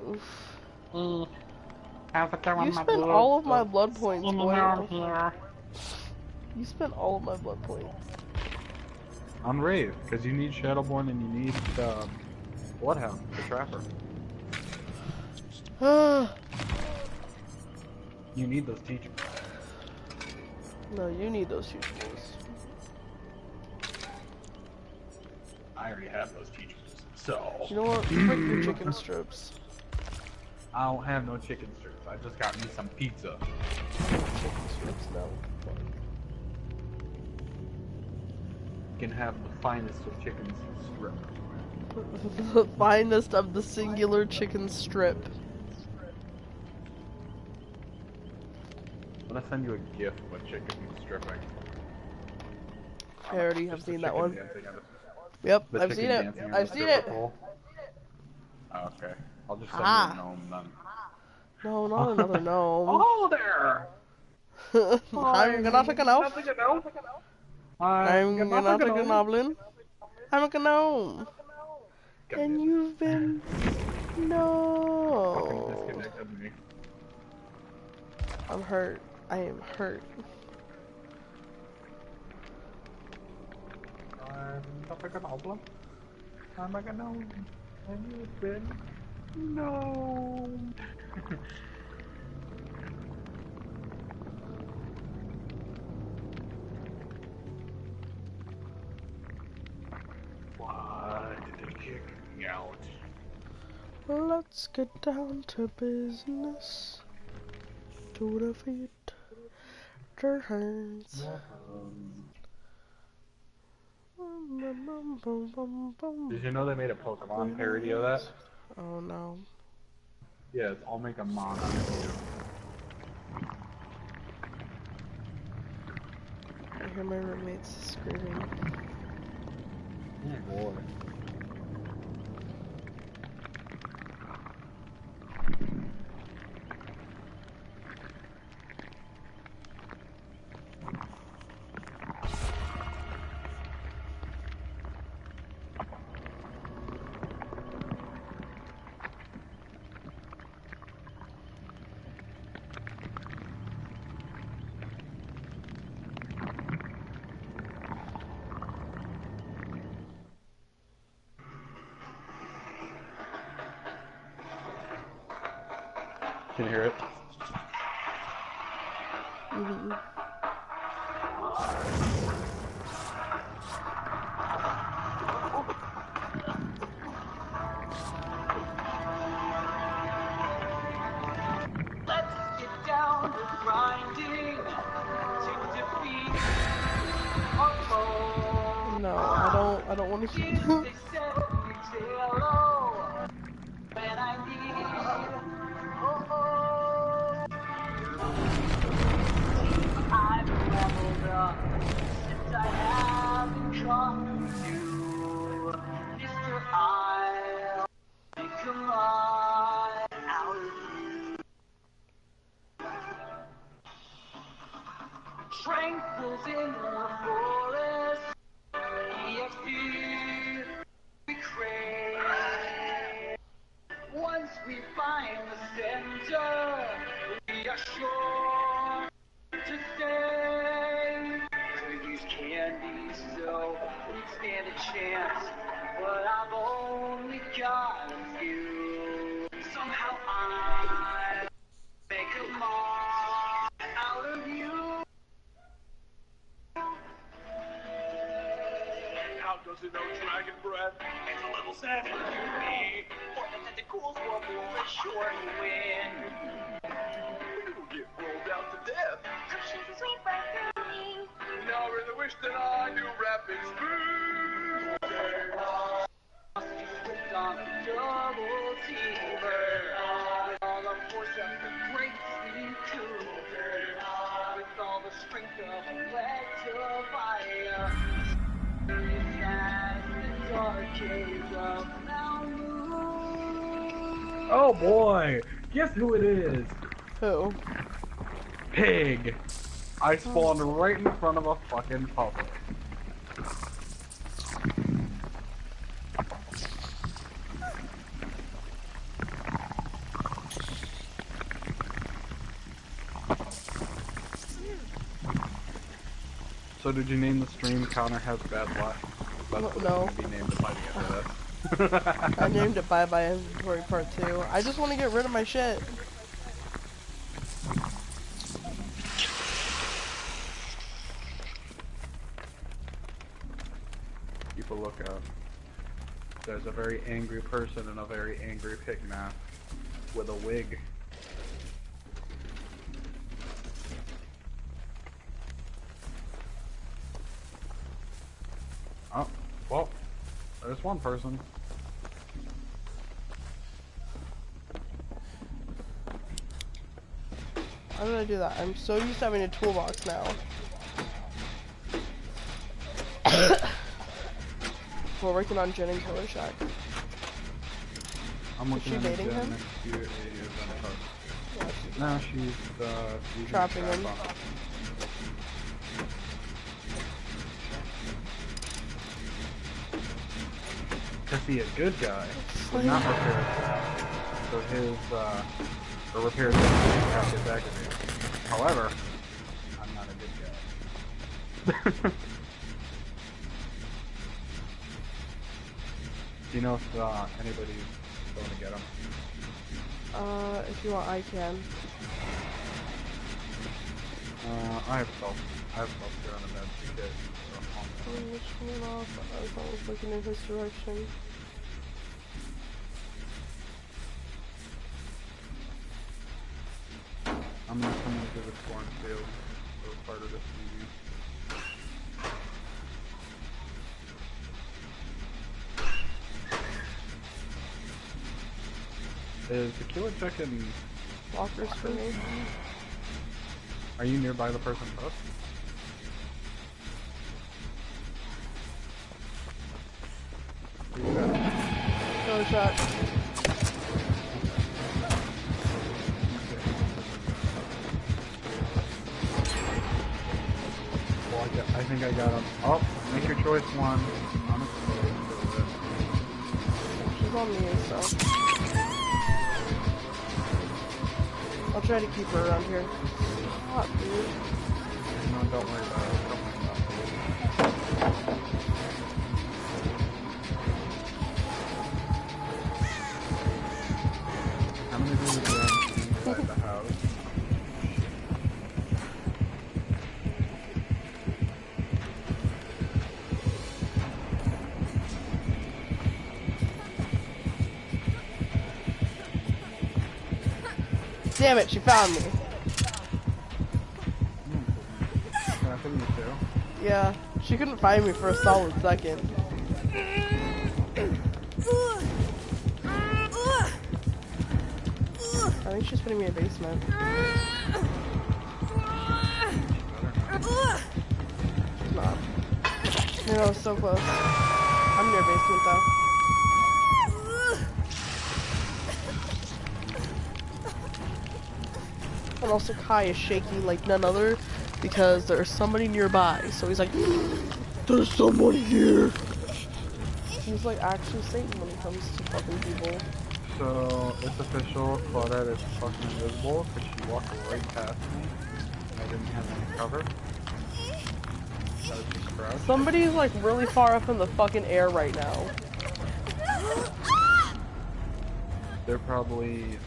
Oof. How's it going, You my spent blood? all of my blood points, In and boy. out here. You spent all of my blood points. On Rave, because you need Shadowborn and you need Bloodhound, the Trapper. You need those teachers. No, you need those teachables. I already have those teachers, so... You know what? Put your chicken strips. I don't have no chicken strips. I just got me some pizza. Chicken strips, no. You can have the finest of chicken strip. The finest of the singular chicken strip. I'm gonna send you a gift with chicken stripping. I already have Just the seen that chicken one. dancing on the- Yep, the I've chicken seen it. dancing on I've the seen stripper it. pole. Oh, okay. I'll just send Ah. you a gnome then. No, not another gnome. Oh, there! I'm gonna take a gnome. I'm gonna take a goblin. I'm a gnome. And you've been... Fucking No. disconnected me. I'm hurt. I am hurt. I'm not a goblin. I'm a gnome. And you've been... No. Why did they kick me out? Let's get down to business. To defeat their hands. Did you know they made a Pokemon parody of that? Oh no. Yes, I'll make a mon out of you. I hear my roommates screaming. Oh boy. Can you hear it? Mm-hmm. Let's get down to grinding to defeat our foe. No, I don't want to see They said we say hello when I need. Oh, I've leveled up since I haven't come to Mr. I'll make a lot out of you. Tranquils in the forest, EXP we crave. Once we find the center, we are sure to stay. We use candy so we stand a chance, but I've only got a few. Somehow I make a mark out of you. How does it know dragon breath? It's a level 7 me. Or the tentacles will move a short wind. It'll get rolled out to death. She's a sweet bird for me. Now I really wish that I knew rapid speed. Slipped on a double teamer. With all the force of the great sea cougar. With all the strength of Electivire. As the dark caves of Mount Moon. Oh boy! Guess who it is? Who? Pig! I spawned right in front of a fucking puppet. So did you name the stream Connor Has Bad Luck? That's what's No. gonna be named by the end of this. I named it Bye Bye Inventory Part 2. I just want to get rid of my shit. Keep a lookout. There's a very angry person in a very angry pig mask with a wig. Oh, well, there's one person. How did I do that? I'm so used to having a toolbox now. We're working on Jen and Killer Shack. I'm Is she looking at dating Jen him? next to you, is on the post. Yeah, she's No, she's using Trapping a trap him. on To see a good guy would not repair his trap. So his, or repair his trap gets aggravated. However, I'm not a good guy. Do you know if anybody's going to get him? if you want, I can. I have self care on the bed because Which one off? I was always looking in his direction. I'm gonna come into the cornfield for part of this movie. Is the killer checking? Walkers for me. Are you nearby the person's house? Killer Shack. Well, I think I got him. Oh, make your choice one. She's on me, so. I'll try to keep her around here. Stop, dude. No, don't worry about it. Don't worry about it. I'm gonna do the damn inside the house. Damn it, she found me. Yeah, I think you too. Yeah, she couldn't find me for a solid second. I think she's putting me in a basement. She's not. You know, so close. I'm near basement though. And also Kai is shaking like none other because there's somebody nearby. So he's like, there's someone here. He's like actually Satan when it comes to fucking people. So, it's official, Claudette is fucking invisible because she walked right past me and I didn't have any cover. That was just crouch. Somebody's like really far up in the fucking air right now. They're probably,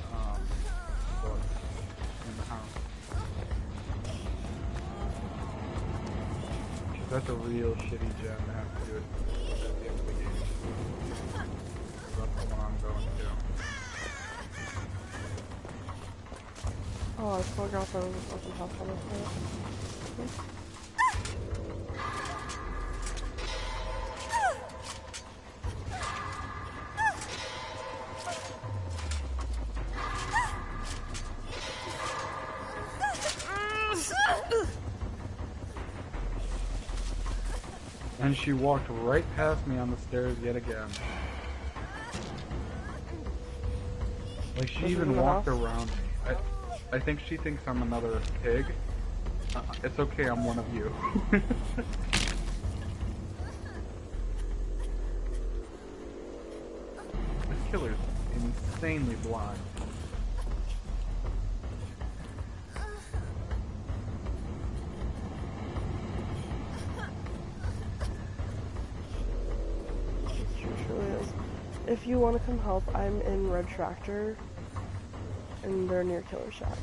what, in the house. Cause that's a real shitty gem to have to do it at the end of the game. So that's the one I'm going to. Oh, I forgot there was a fucking house on this side. And she walked right past me on the stairs yet again. Like she Was it even in the walked house? around me. I think she thinks I'm another pig. It's okay, I'm one of you. This killer's insanely blind. If you want to come help, I'm in Red Tractor, and they're near Killer Shack.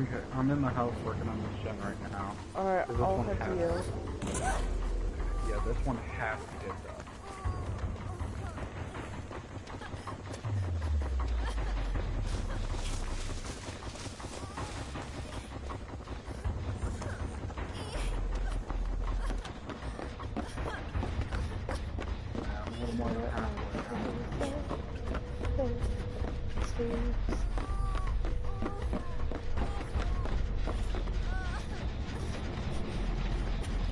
Okay, I'm in the house working on this gen right now. Alright, This I'll one head to has- you. Yeah, this one has to get done. Yeah, I'm a little more than halfway.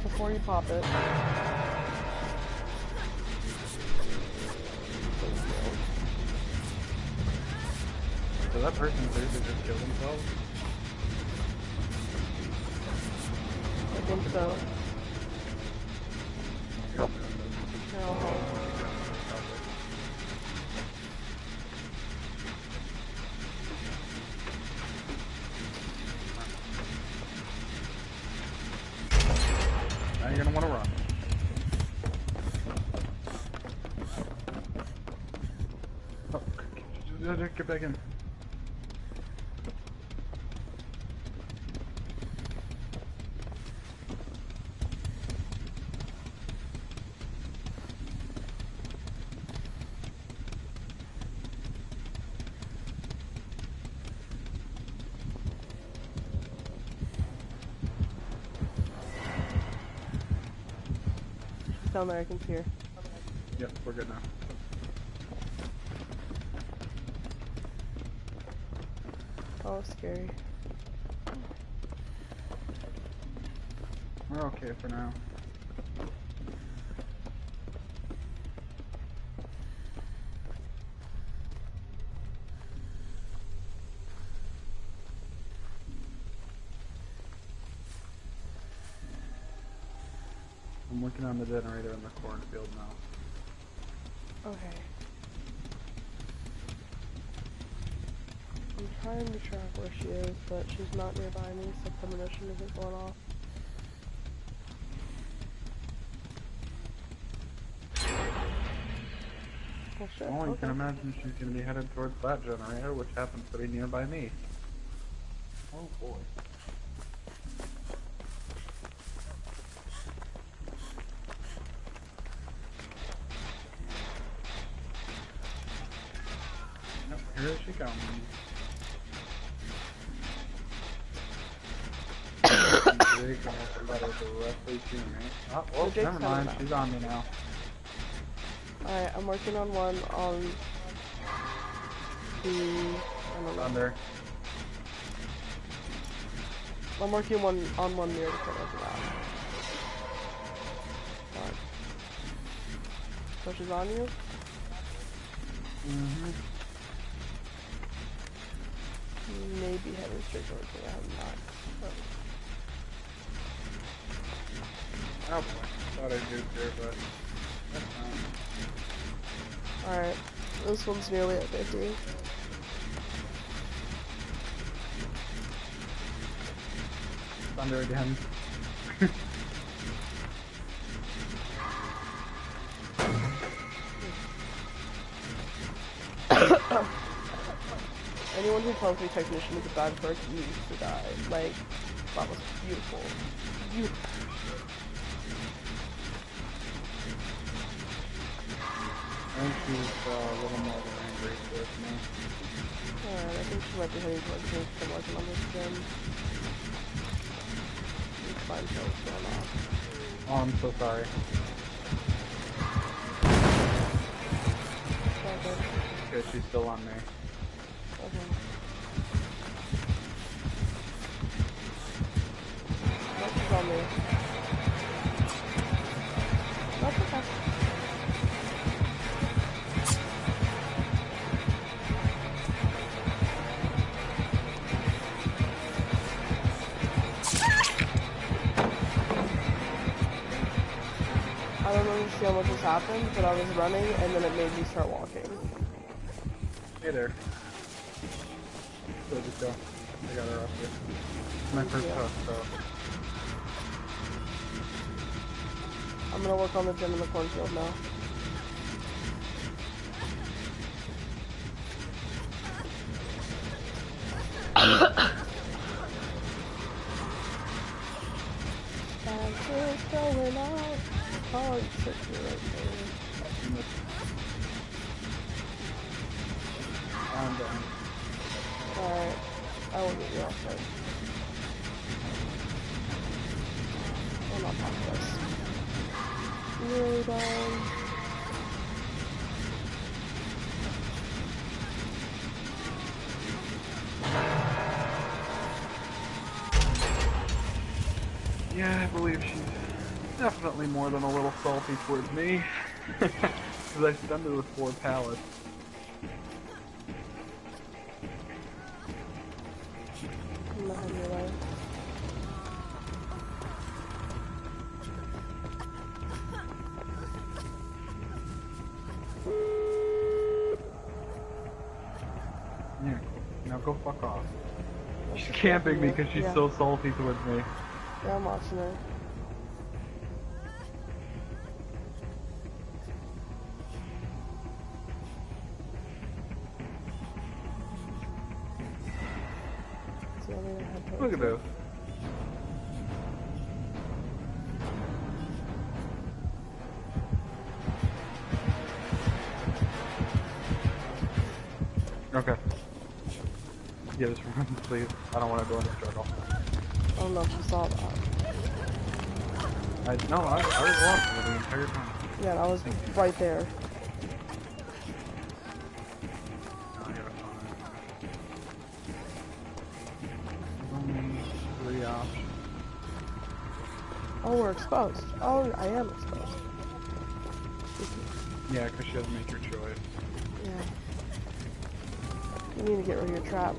Before you pop it. So that person seriously just killed themselves? I think so. Here, I'll help. Now you're gonna wanna run. Oh, get back in. Down there, I can see her. Yep, we're good now. Oh, scary. We're okay for now. I'm working on the generator in the cornfield now. Okay. I'm trying to track where she is, but she's not nearby me, so premonition isn't going off. Oh shit, Well, you okay. can imagine she's gonna be headed towards that generator, which happens to be nearby me. Oh boy. Yep, here she comes. Big letter directly to me. Oh, well, Jake's never coming mind. now. She's on me now. Alright, I'm working on one on the... I don't know. Thunder. I'm working on one near the corner of the map. Alright. So she's on you? Mm-hmm. Maybe heading straight towards me. I'm not. Oh boy. Thought I'd do there, but that's fine. Alright. This one's nearly at 50. Thunder again. Anyone who tells me Technician is a bad perk needs to die. Like, that was beautiful. Beautiful. I think she's a little more than angry with me. Alright, I think she might be heading towards me because I'm working on this gym. These fine kills going off. Oh, I'm so sorry. Okay. Okay, she's still on me. Okay. No, she's on me. That's okay. I don't understand what just happened, but I was running and then it made me start walking. Hey there. So just go. I got her up here. My first Yeah. hook, so. I'm gonna work on the gym in the cornfield now. Santa's going out. Oh, you took me right there. I'm done. Alright, I will get you off right. I'm not past this. Really done. Yeah, I believe she's definitely more than a little salty towards me. Because I stunned her with 4 pallets. I'm not in your way. Yeah, now go fuck off. She's camping me because she's so salty towards me. Yeah, I'm watching her. Look at this. Okay. Yeah, just run, please. I don't want to go into struggle. I don't know if you saw that. No, I was watching it the entire time. Yeah, that was right there. No, I gotta find it. There's only 3 options. Oh, we're exposed. Oh, I am exposed. Yeah, because she has to make her choice. Yeah. You need to get rid of your trap.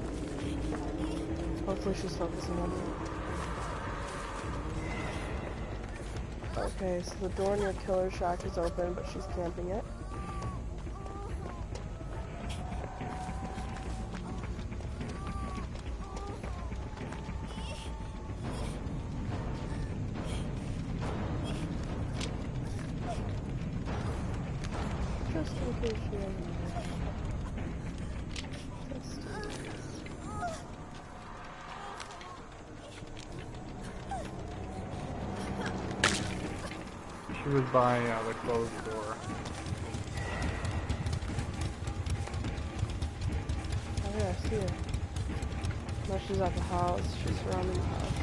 Hopefully she's focusing on you. Okay, so the door near Killer Shack is open, but she's camping it. Just in case she has just in case. She was by the closed door. Oh yeah, I see her. No, she's at the house. She's surrounding the house.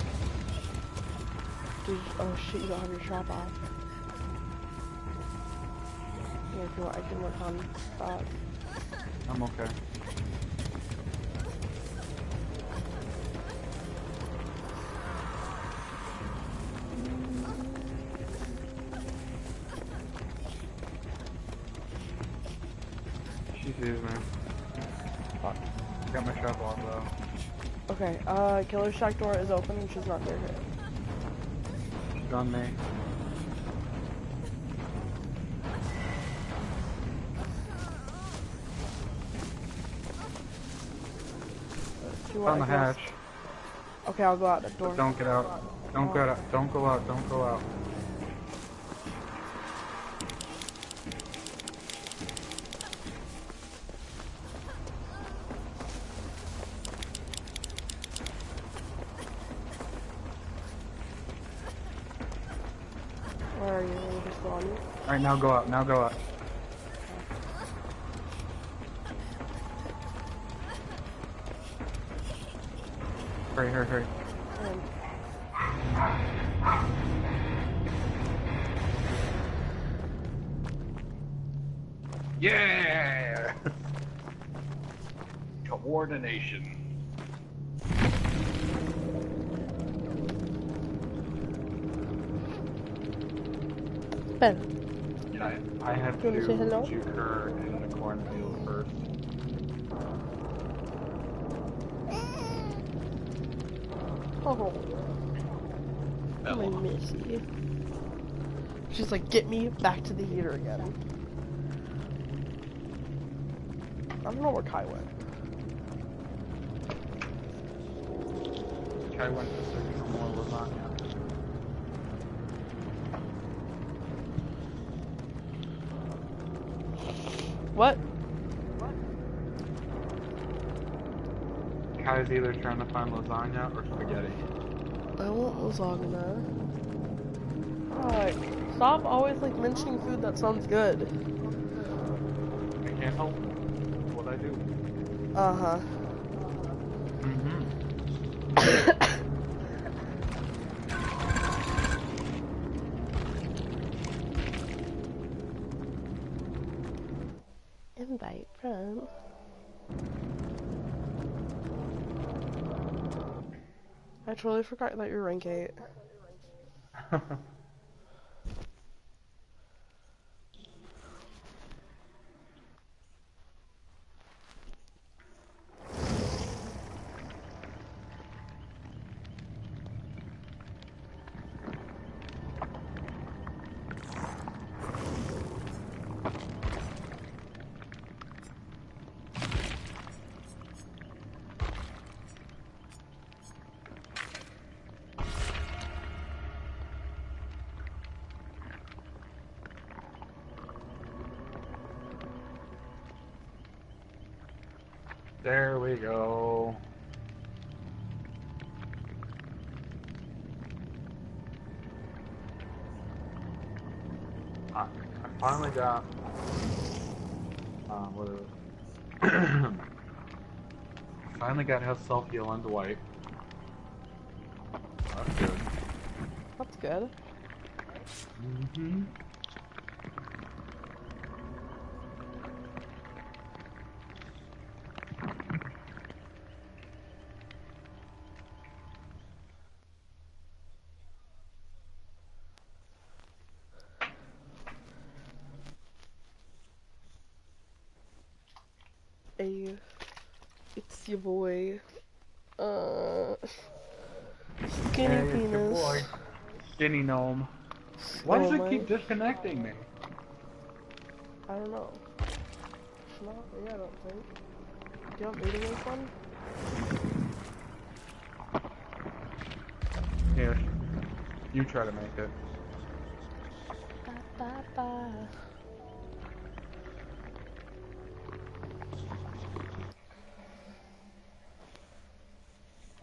Dude, oh shit, you don't have your trap off. Yeah, if you want, I can work on that. I'm okay. She sees me. Fuck. Got my trap off though. Okay, Killer Shack door is open and she's not there yet. She's on me. Do you On want the I guess- hatch. Okay, I'll go out the door. But don't get out. Don't get out. Don't go out. Don't go out. Where are you? Will you just go on you? Alright, now go out. Now go out. Hurry, hurry, hurry. And Yeah! Coordination. Ben, I have Do you to wanna say hello? juke her in the cornfield first. oh, my Missy. She's like, get me back to the heater again. I don't know where Kai went. Kai went to search for more lasagna. What? Kai's either trying to find lasagna or spaghetti. I want lasagna. Alright, stop always like mentioning food that sounds good. I can't help what I do. Uh-huh. Mm-hmm. Invite from... I totally forgot that you're rank 8. There we go. I finally got what is it? Finally got his self-heal on Dwight. That's good. That's good. Mm-hmm. Hey, it's your boy. Skinny Hey, it's your penis. boy, Skinny Gnome. Why does it keep my... disconnecting me? I don't know. It's not me, I don't think. Do you want me to make one? Here, you try to make it. Ba, ba, ba.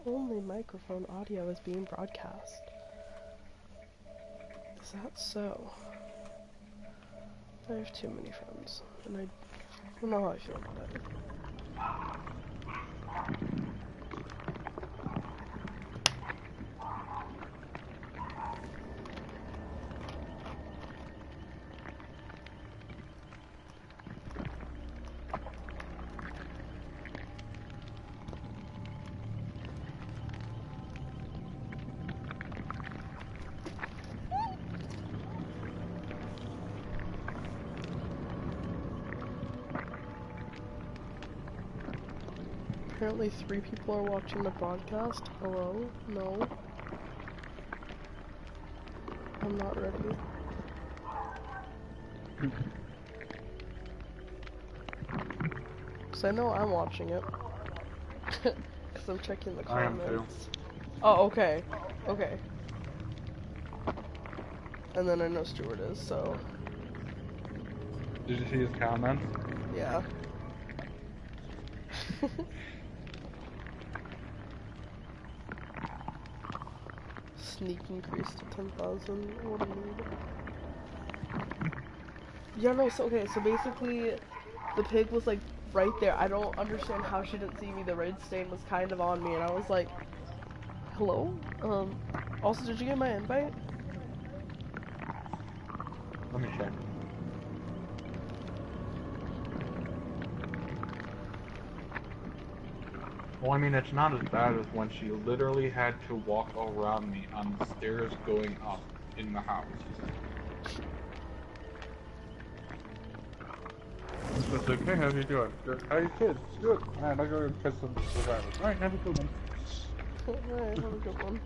Only microphone audio is being broadcast. Is that so? I have too many friends, and I don't know how I feel about it. Apparently 3 people are watching the broadcast. Hello? No. I'm not ready. Cause I know I'm watching it. Cause I'm checking the I am comments. too. Oh, okay. Okay. And then I know Stuart is, so... Did you see his comments? yeah. Sneak increase to 10,000. What a mood. Yeah, no, so okay, so basically, the pig was like right there. I don't understand how she didn't see me. The red stain was kind of on me, and I was like, hello? Also, did you get my invite? Let me check. Well, I mean, it's not as bad as when she literally had to walk around me on the stairs going up in the house. It's just like, hey, how you doing? Good. How you kids? Good. Alright, I'll go and catch some survivors. Alright, have a good one. Alright, have a good one.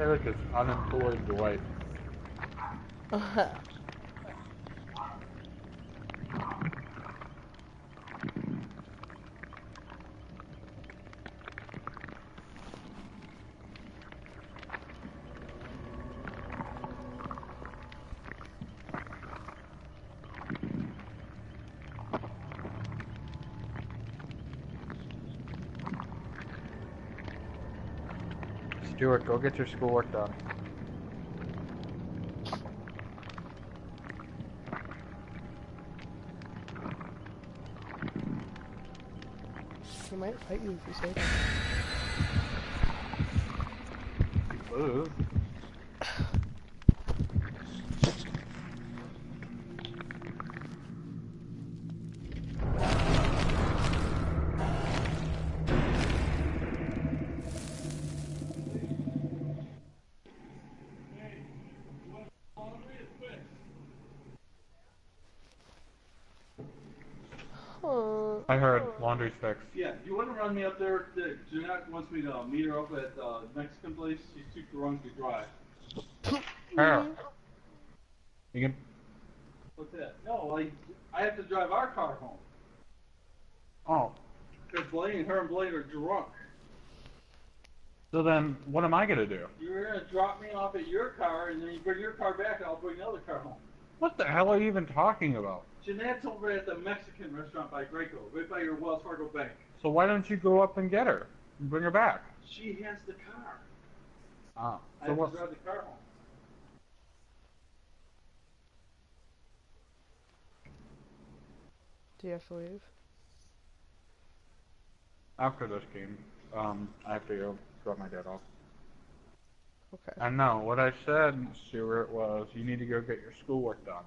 Eric is unemployed Dwight. Stuart, go get your schoolwork done. He might fight you if you say that. Ooh. I heard laundry's fixed. Yeah, you want to run me up there? Jeanette wants me to meet her up at the Mexican place. She's too drunk to drive. Here. You can. What's that? No, I have to drive our car home. Oh. Because her and Blaine are drunk. So then, what am I gonna do? You're gonna drop me off at your car, and then you bring your car back, and I'll bring the other car home. What the hell are you even talking about? Jeanette's over at the Mexican restaurant by Graco, right by your Wells Fargo bank. So why don't you go up and get her and bring her back? She has the car. Ah. I So have what? to drive the car home. Do you have to leave? After this game, I have to go drop my dad off. Okay. I know. What I said, Stuart, was you need to go get your schoolwork done.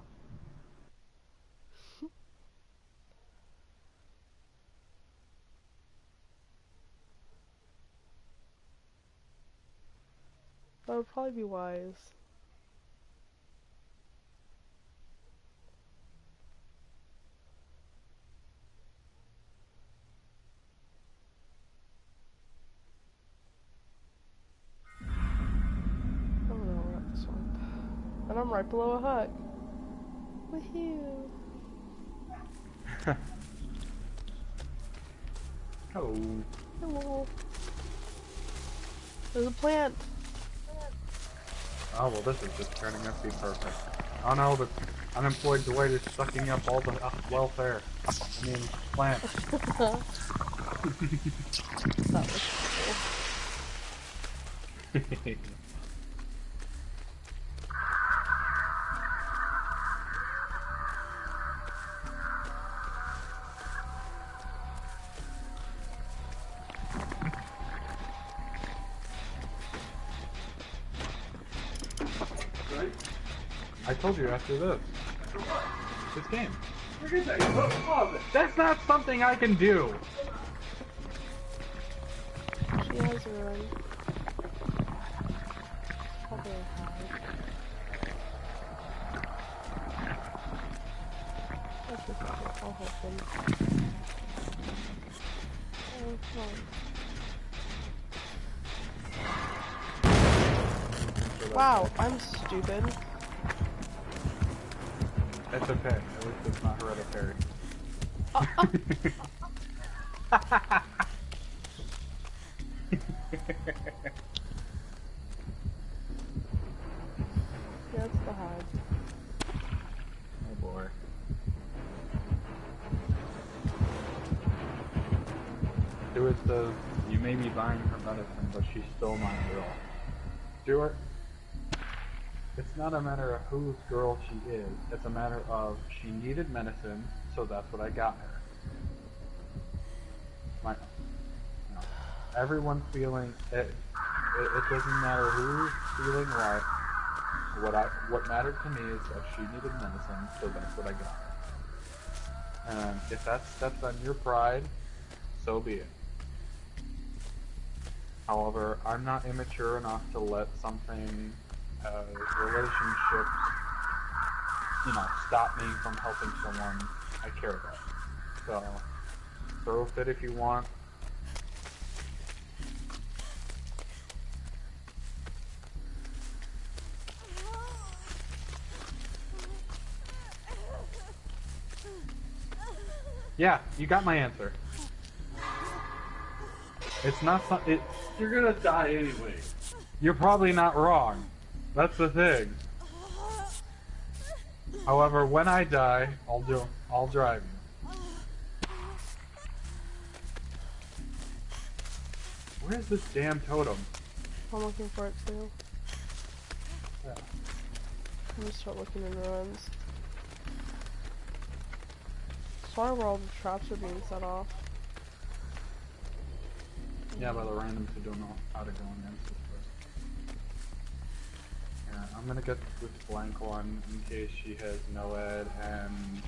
That would probably be wise. Oh no, we're at the swamp. And I'm right below a hut. Woohoo! Hello. Hello. There's a plant. Oh, well, this is just turning out to be perfect. Oh no, the unemployed Dwight is sucking up all the welfare. I mean, plants. That was cool. Right? I told you after this. This game. Look at that. Pause it. That's not something I can do. She has her own. Probably a hide. That's okay. I'll help him. Oh, come on. Wow, I'm stupid. It's okay. At least it's not hereditary. That's the hide. Oh boy. Stuart says, you may be buying her medicine, but she's still my girl. Stuart, it's not a matter of whose girl she is. It's a matter of she needed medicine, so that's what I got her. Everyone's feeling it. It doesn't matter who's feeling what. What mattered to me is that she needed medicine, so that's what I got her. And if that steps on your pride, so be it. However, I'm not immature enough to let something, relationships, stop me from helping someone I care about. So, throw a fit if you want. Yeah, you got my answer. It's not it. You're gonna die anyway. You're probably not wrong. That's the thing. However, when I die, I'll drive you. Where's this damn totem? I'm looking for it too. Yeah. I'm gonna start looking in ruins. Sorry where all the traps are being set off. Yeah, by the randoms who don't know how to go against this person. Yeah, I'm gonna get this blank one in case she has Noed, and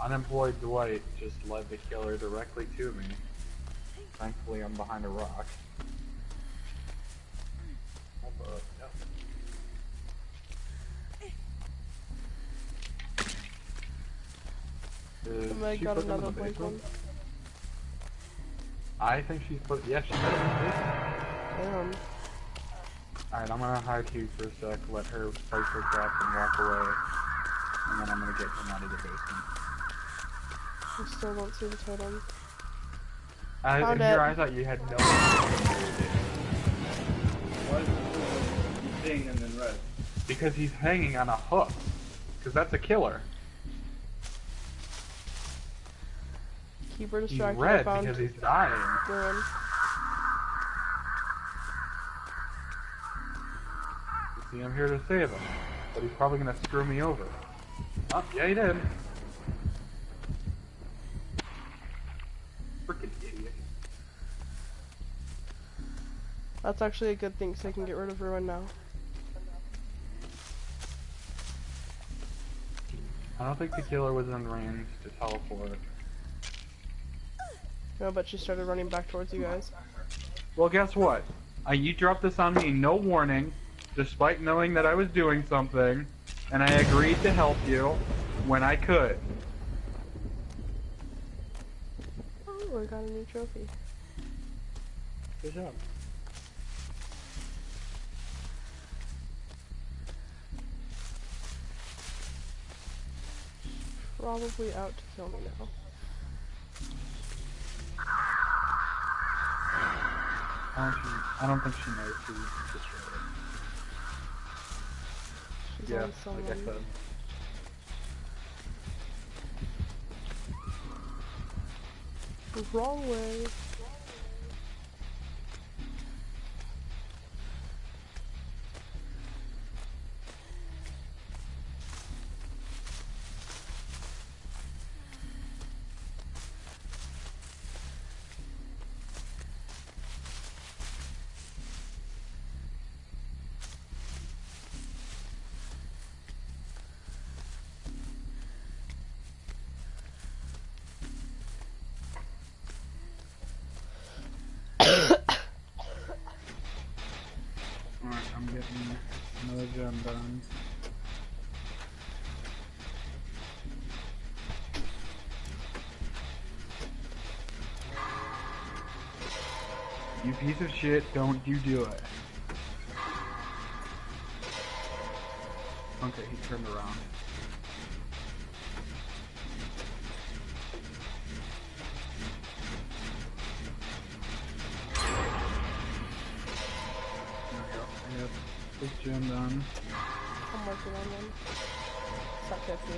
unemployed Dwight just led the killer directly to me. Thankfully, I'm behind a rock. But, yeah. Is Somebody she got putting them in another the blank basement? one. I think she's put. Yeah, she put them in the basement. Damn. Alright, I'm gonna hide here for a sec, let her fight her trap and walk away, and then I'm gonna get him out of the basement. I still don't see the totem. In Found here, it. I thought you had no idea. Why is it pink and then red? Because he's hanging on a hook. Because that's a killer. Keep her He's distracted. I red found because he's dying. ruin. See, I'm here to save him. But he's probably gonna screw me over. Oh, yeah, he did. Freaking idiot. That's actually a good thing, because I can get rid of ruin now. I don't think the killer was in range to teleport. No, but she started running back towards you guys. Well, guess what? You dropped this on me, no warning, despite knowing that I was doing something, and I agreed to help you when I could. Oh, I got a new trophy. Good job. Probably out to kill me now. I don't think she knows who destroyed it. She's Yeah, on someone. like I said. Wrong way. Alright, I'm getting another gem done. You piece of shit, don't you do it. Okay, he turned around. There we go. I got this gem done. I'm working on one. Suck at me.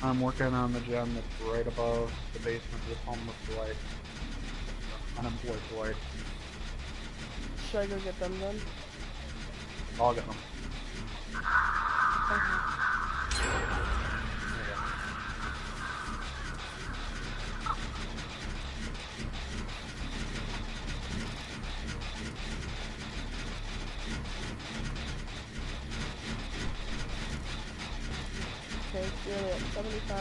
I'm working on the gem that's right above the basement with homeless Dwight. Unemployed Dwight. Should I go get them then? I'll get them. Okay, you're only at 75.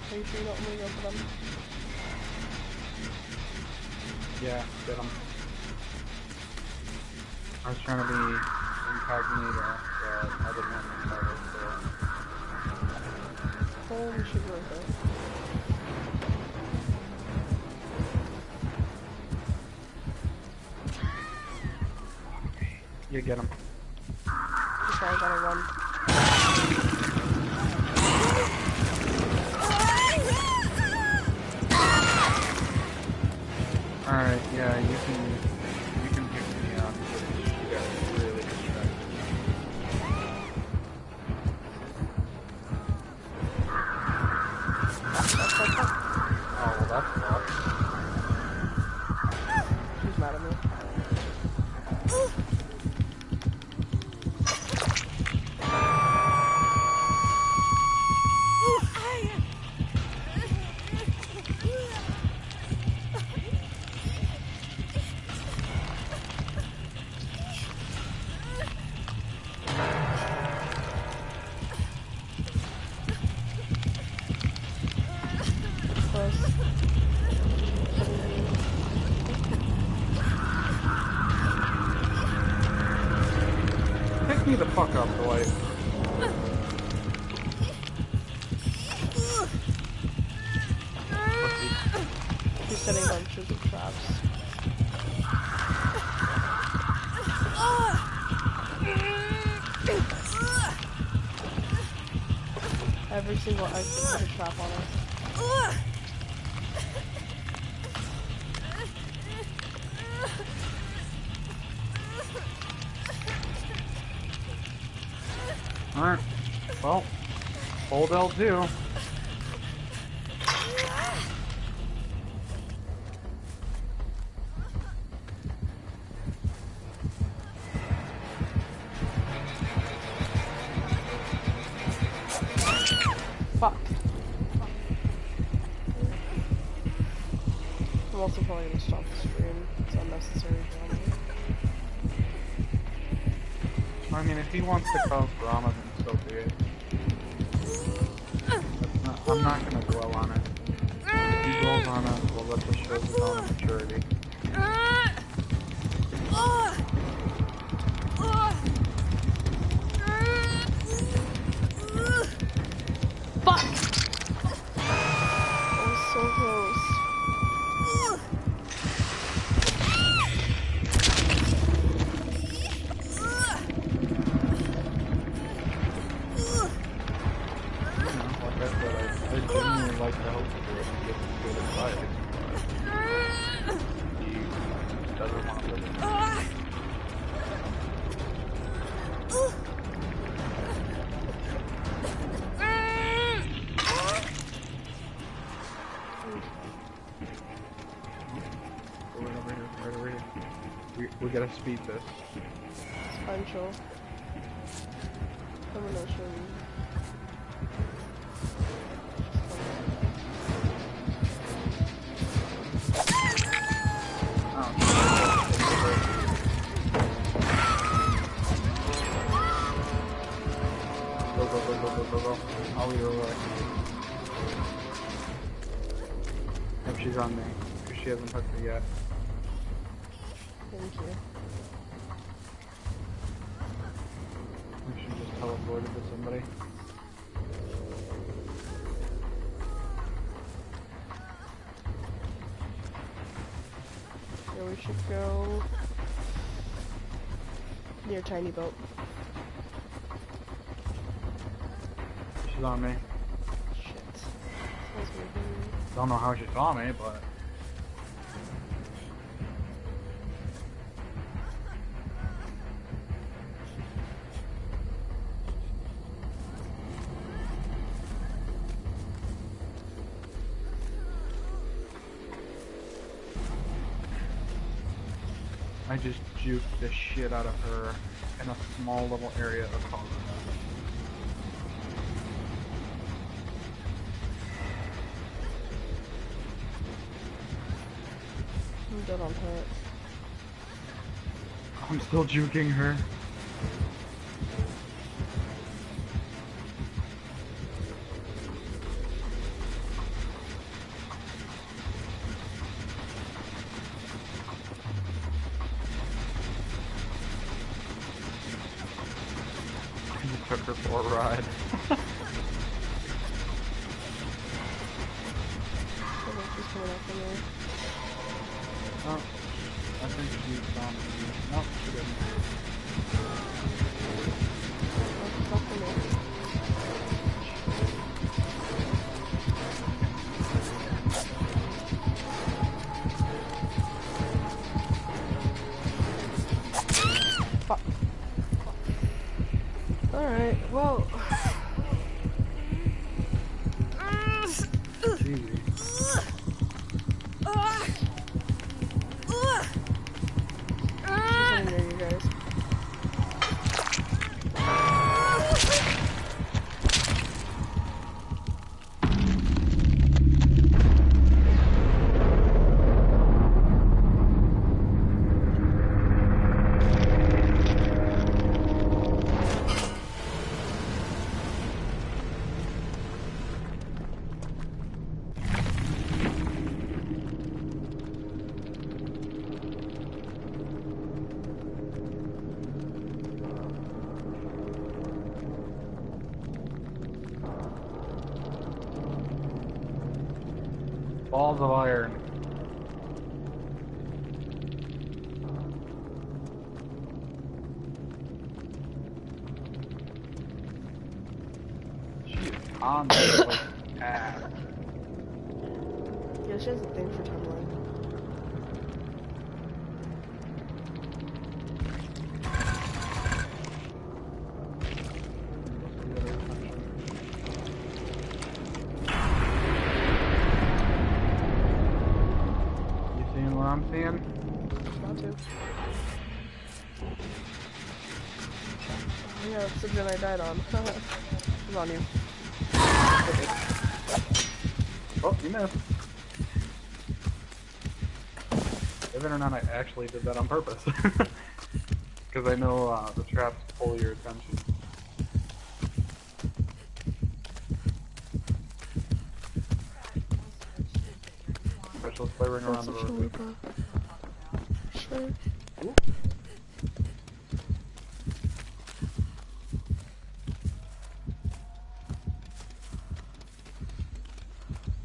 Are you sure you don't want me to go for them? Yeah, get them. I was trying to be incognito, but I didn't have my cover, Holy shit, right there. You get him. Okay, I gotta run. Alright, yeah, you can pick me up. You got really distracted. Oh, well, that's fucked. She's mad at me. Close. Pick me the fuck up, Dwight. She's setting bunches of traps. Every single exit has a trap on it. Alright. Well, hold L2. Fuck. I'm also probably gonna stop the stream. It's unnecessary drama. I mean, if he wants to cause drama, then so be it. I'm not gonna dwell on it. If he dwells on it, we'll let this show his own maturity. Fuck! That was so close. Like I said, I genuinely like to help you and give good advice, but he doesn't want to listen. Right over here. We gotta speed this. It's fine, chill. I'm gonna show you. Go. I'll leave her away. If she's on me, because she hasn't hooked me yet. Thank you. I should just teleported to somebody. Yeah, we should go near Tiny Boat. She's on me. Shit. Sounds moving. Don't know how she saw me, but... I just juked the shit out of her in a small little area of Colorado. I'm dead on hit. I'm still juking her. You took her for a ride. I think she's coming up on me. Oh, I think she's on me. Nope, she didn't. That's not for me. Fuck. Alright, well. Easy. She's sitting near you guys. Balls of iron. She is on this like ass. Yeah, she has a thing for tumbling. You seeing what I'm seeing? Not to. Oh, yeah, that's the gen I died on. She's on you. Oh, you missed. Believe it or not, I actually did that on purpose. Because I know the traps pull your attention. Special flavoring around the road. Sure.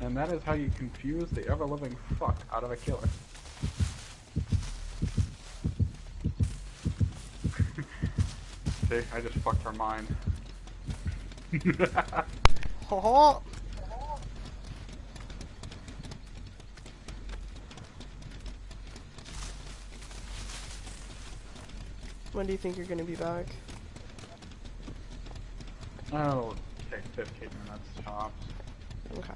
And that is how you confuse the ever-living fuck out of a killer. See, I just fucked her mind. Ha When do you think you're gonna be back? Oh, take 15 minutes tops. Okay.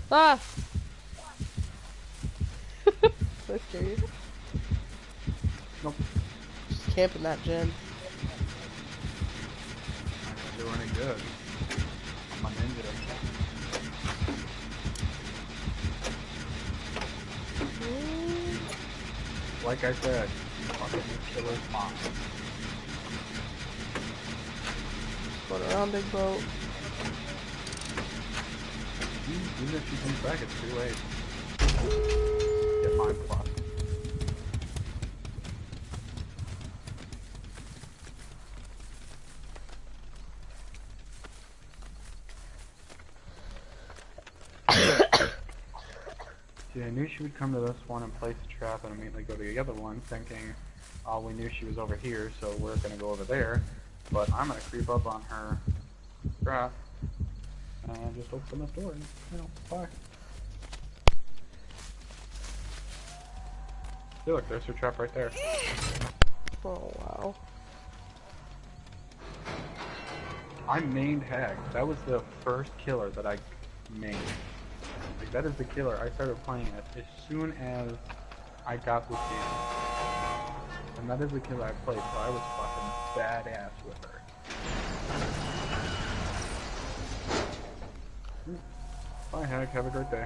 Ah! Did I scare you? Nope. Just camping that gen. Not gonna do any good. I'm a ninja. Like I said, fucking killer's mom. Going around big boat. Even if she comes back, it's too late. Get mine plus. See, I knew she would come to this one and place a trap and immediately go to the other one, thinking, oh, we knew she was over here, so we're gonna go over there. But I'm gonna creep up on her trap and just open the door and, you know, bye. See, look, there's her trap right there. Oh wow. I mained Hag. That was the first killer that I mained. Like, that is the killer I started playing it as soon as I got this game. And that is the killer I played, so I was fucking badass with her. Bye, Hag. Have a great day.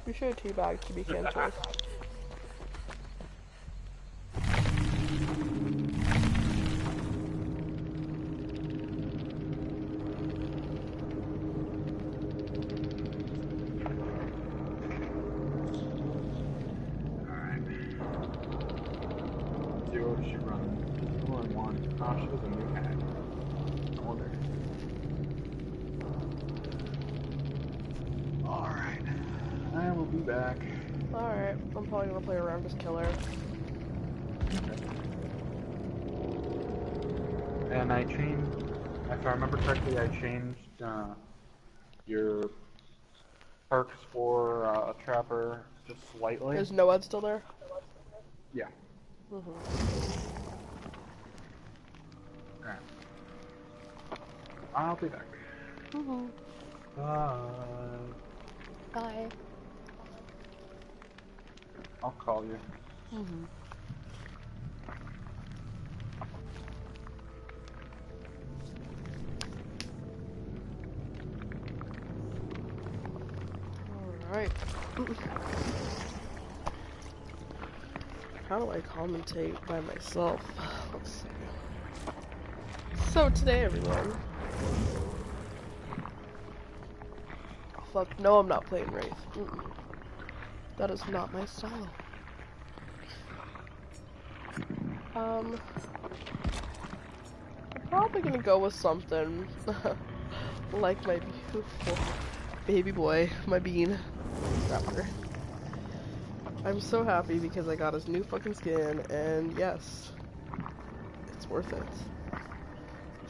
You should teabag to be canceled. Zero, she run. 2 and 1. Oh, she was a new Hag. I wonder. be back. Alright, I'm probably gonna play around as killer. And I changed, if I remember correctly, I changed your perks for a trapper just slightly. Is Noed still there? Yeah. Alright. I'll be back. Bye. Bye. I'll call you. Alright. How do I commentate by myself? Let's see. So today, everyone. Fuck, no, I'm not playing Wraith. That is not my style. I'm probably gonna go with something like my beautiful baby boy, my bean rapper. I'm so happy because I got his new fucking skin, and yes, it's worth it.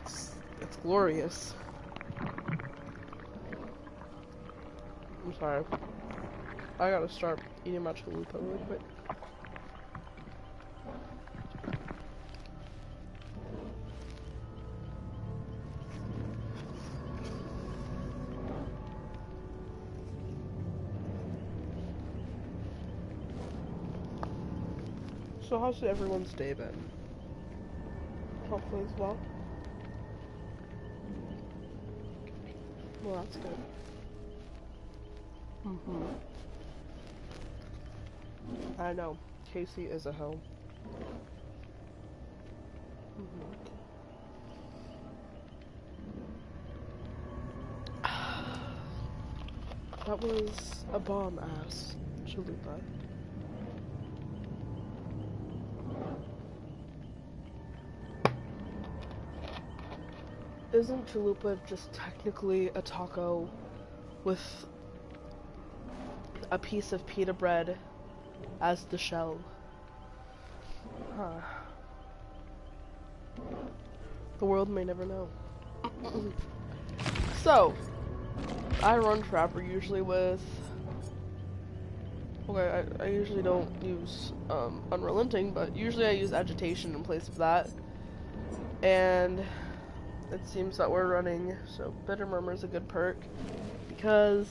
It's glorious. I'm sorry. I gotta start eating my chalupa really quick. So how's everyone's day been? Hopefully as well. Well, that's good. I know. Casey is a hoe. That was a bomb-ass chalupa. Isn't chalupa just technically a taco with a piece of pita bread as the shell? Huh. The world may never know. So, I run Trapper usually with... Okay, I usually don't use Unrelenting, but usually I use Agitation in place of that. And it seems that we're running, so Bitter Murmur is a good perk, because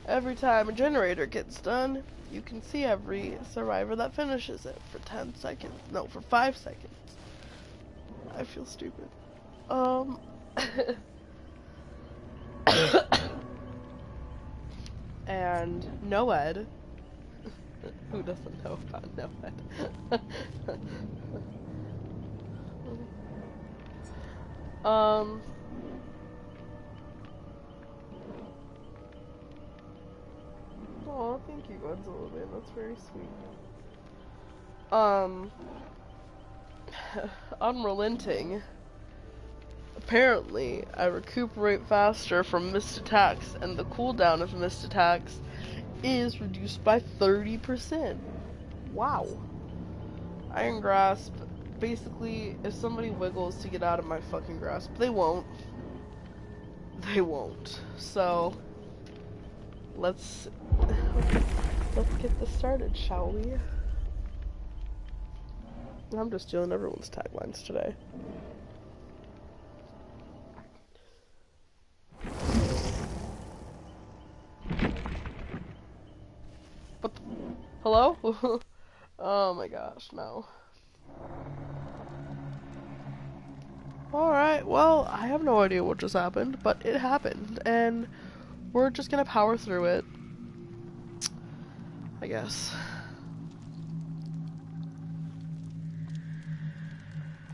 every time a generator gets done, you can see every survivor that finishes it for 10 seconds. No, for 5 seconds. I feel stupid. And Noed, who doesn't know about Noed? Oh, thank you, Godzilla. That's very sweet. Unrelenting. Apparently, I recuperate faster from missed attacks, and the cooldown of missed attacks is reduced by 30%. Wow. Iron Grasp, basically, if somebody wiggles to get out of my fucking grasp, they won't. They won't. So, let's get this started, shall we? I'm just stealing everyone's taglines today. What the, hello? Oh my gosh, no. Alright, well, I have no idea what just happened, but it happened, and we're just gonna power through it. I guess.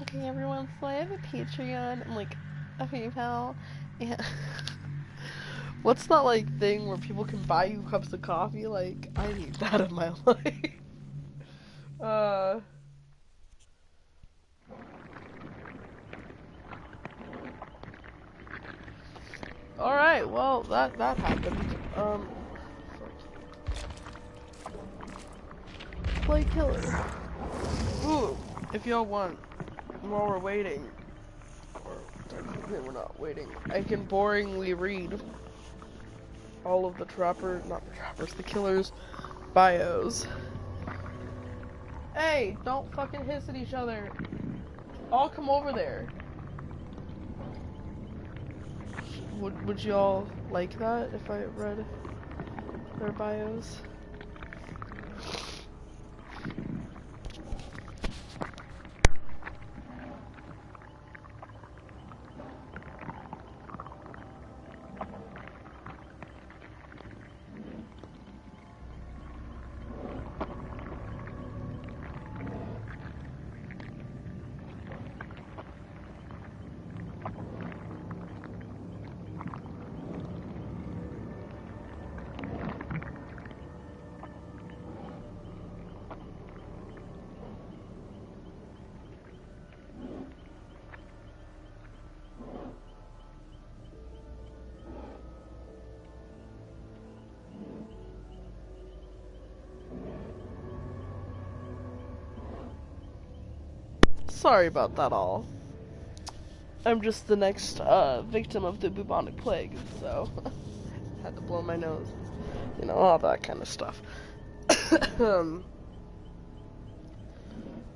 Okay, everyone, so I have a Patreon and, like, a PayPal, and... What's that, like, thing where people can buy you cups of coffee? Like, I need that in my life. Alright, well, that happened. Play killer. Ooh, if y'all want, while we're waiting, or technically we're not waiting, I can boringly read all of the the killers' bios. Hey, don't fucking hiss at each other. I'll come over there. Would y'all like that if I read their bios? Sorry about that all. I'm just the next victim of the bubonic plague, so had to blow my nose. You know, all that kind of stuff.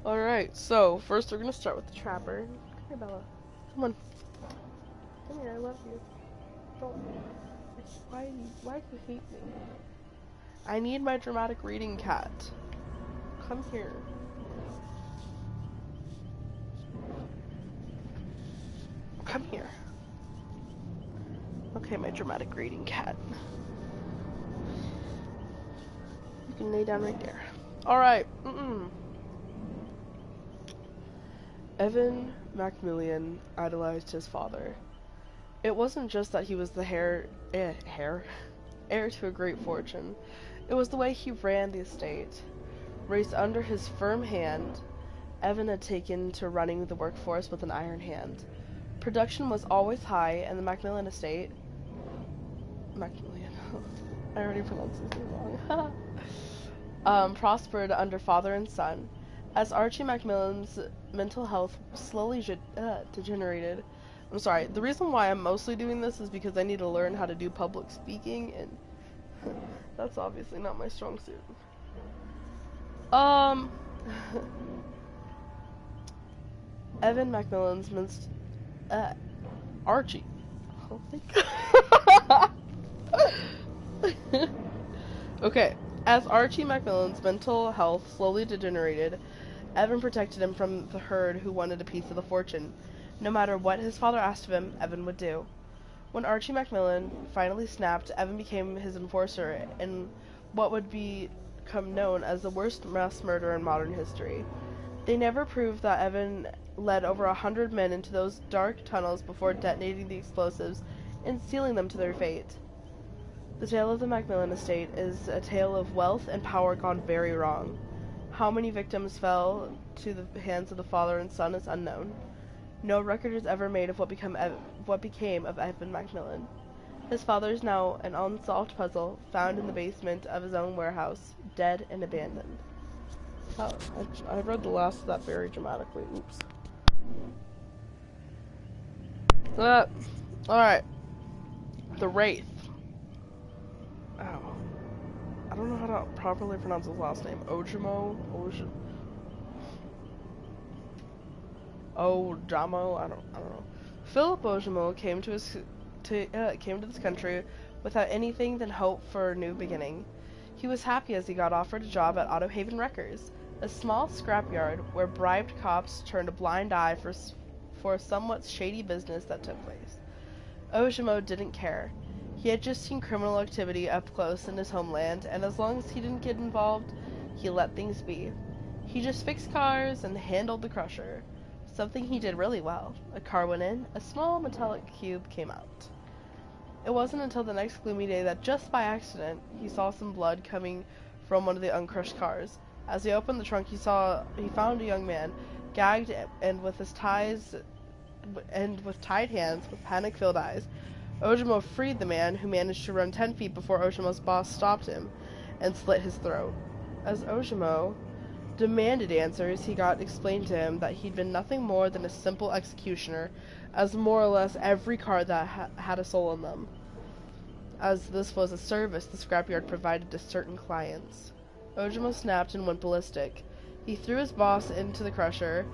Alright, so first we're gonna start with the trapper. Come here, Bella. Come on. Come here, I love you. Don't. Why do you hate me? I need my dramatic reading cat. Come here. Come here. Okay, my dramatic reading cat. You can lay down right there. Alright. Evan Macmillan idolized his father. It wasn't just that he was the heir to a great fortune. It was the way he ran the estate. Raised under his firm hand, Evan had taken to running the workforce with an iron hand. Production was always high, and the Macmillan estate... Macmillan. I already pronounced his name wrong. Prospered under father and son. As Archie Macmillan's mental health slowly degenerated... I'm sorry, the reason why I'm mostly doing this is because I need to learn how to do public speaking, and that's obviously not my strong suit. Evan Macmillan's Archie. Oh, okay. As Archie Macmillan's mental health slowly degenerated, Evan protected him from the herd who wanted a piece of the fortune. No matter what his father asked of him, Evan would do. When Archie Macmillan finally snapped, Evan became his enforcer in what would become known as the worst mass murder in modern history. They never proved that Evan led over 100 men into those dark tunnels before detonating the explosives and sealing them to their fate. The tale of the Macmillan estate is a tale of wealth and power gone very wrong. How many victims fell to the hands of the father and son is unknown. No record is ever made of what became of Evan Macmillan. His father is now an unsolved puzzle found in the basement of his own warehouse, dead and abandoned. Oh, I read the last of that very dramatically. Oops. Alright. The Wraith. Oh. I don't know how to properly pronounce his last name. Ojamo? Ojamo? I don't know. Philip Ojamo came to this country without anything than hope for a new beginning. He was happy as he got offered a job at Auto Haven Wreckers, a small scrapyard where bribed cops turned a blind eye for a somewhat shady business that took place. Ojamo didn't care. He had just seen criminal activity up close in his homeland, and as long as he didn't get involved, he let things be. He just fixed cars and handled the crusher. Something he did really well. A car went in, a small metallic cube came out. It wasn't until the next gloomy day that, just by accident, he saw some blood coming from one of the uncrushed cars. As he opened the trunk, he found a young man, gagged and with tied hands, with panic-filled eyes. Ojamo freed the man, who managed to run 10 feet before Ojamo's boss stopped him and slit his throat. As Ojamo demanded answers, he got explained to him that he'd been nothing more than a simple executioner, as more or less every car that had a soul in them, as this was a service the scrapyard provided to certain clients. Ojimo snapped and went ballistic. He threw his boss into the crusher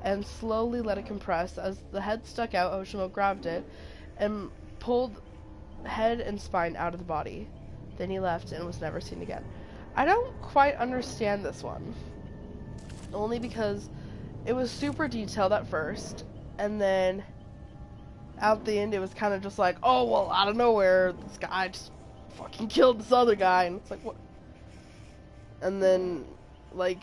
and slowly let it compress. As the head stuck out, Ojimo grabbed it and pulled head and spine out of the body. Then he left and was never seen again. I don't quite understand this one. Only because it was super detailed at first, and then at the end it was kind of just like, oh, well, out of nowhere, this guy just fucking killed this other guy, and it's like, what? And then, like,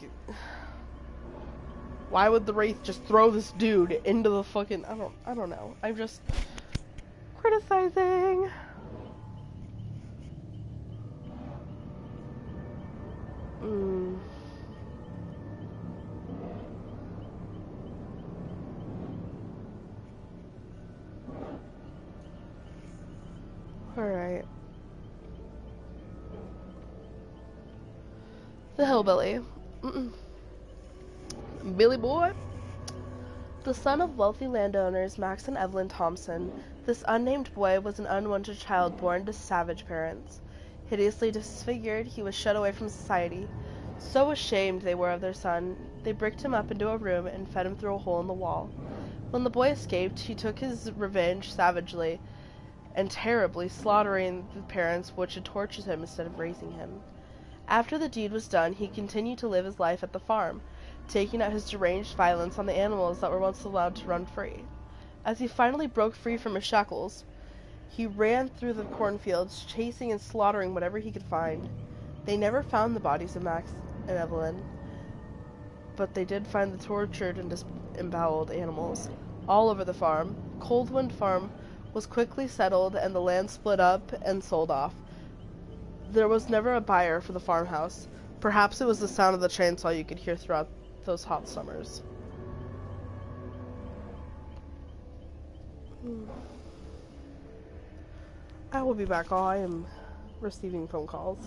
why would the Wraith just throw this dude into the fucking, I don't know. I'm just criticizing. Alright. The hillbilly. Billy boy. The son of wealthy landowners Max and Evelyn Thompson, this unnamed boy was an unwanted child born to savage parents. Hideously disfigured, he was shut away from society. So ashamed they were of their son, they bricked him up into a room and fed him through a hole in the wall. When the boy escaped, he took his revenge savagely and terribly, slaughtering the parents which had tortured him instead of raising him. After the deed was done, he continued to live his life at the farm, taking out his deranged violence on the animals that were once allowed to run free. As he finally broke free from his shackles, he ran through the cornfields, chasing and slaughtering whatever he could find. They never found the bodies of Max and Evelyn, but they did find the tortured and disemboweled animals all over the farm. Coldwind Farm was quickly settled and the land split up and sold off. There was never a buyer for the farmhouse. Perhaps it was the sound of the chainsaw you could hear throughout those hot summers. I will be back. I am receiving phone calls.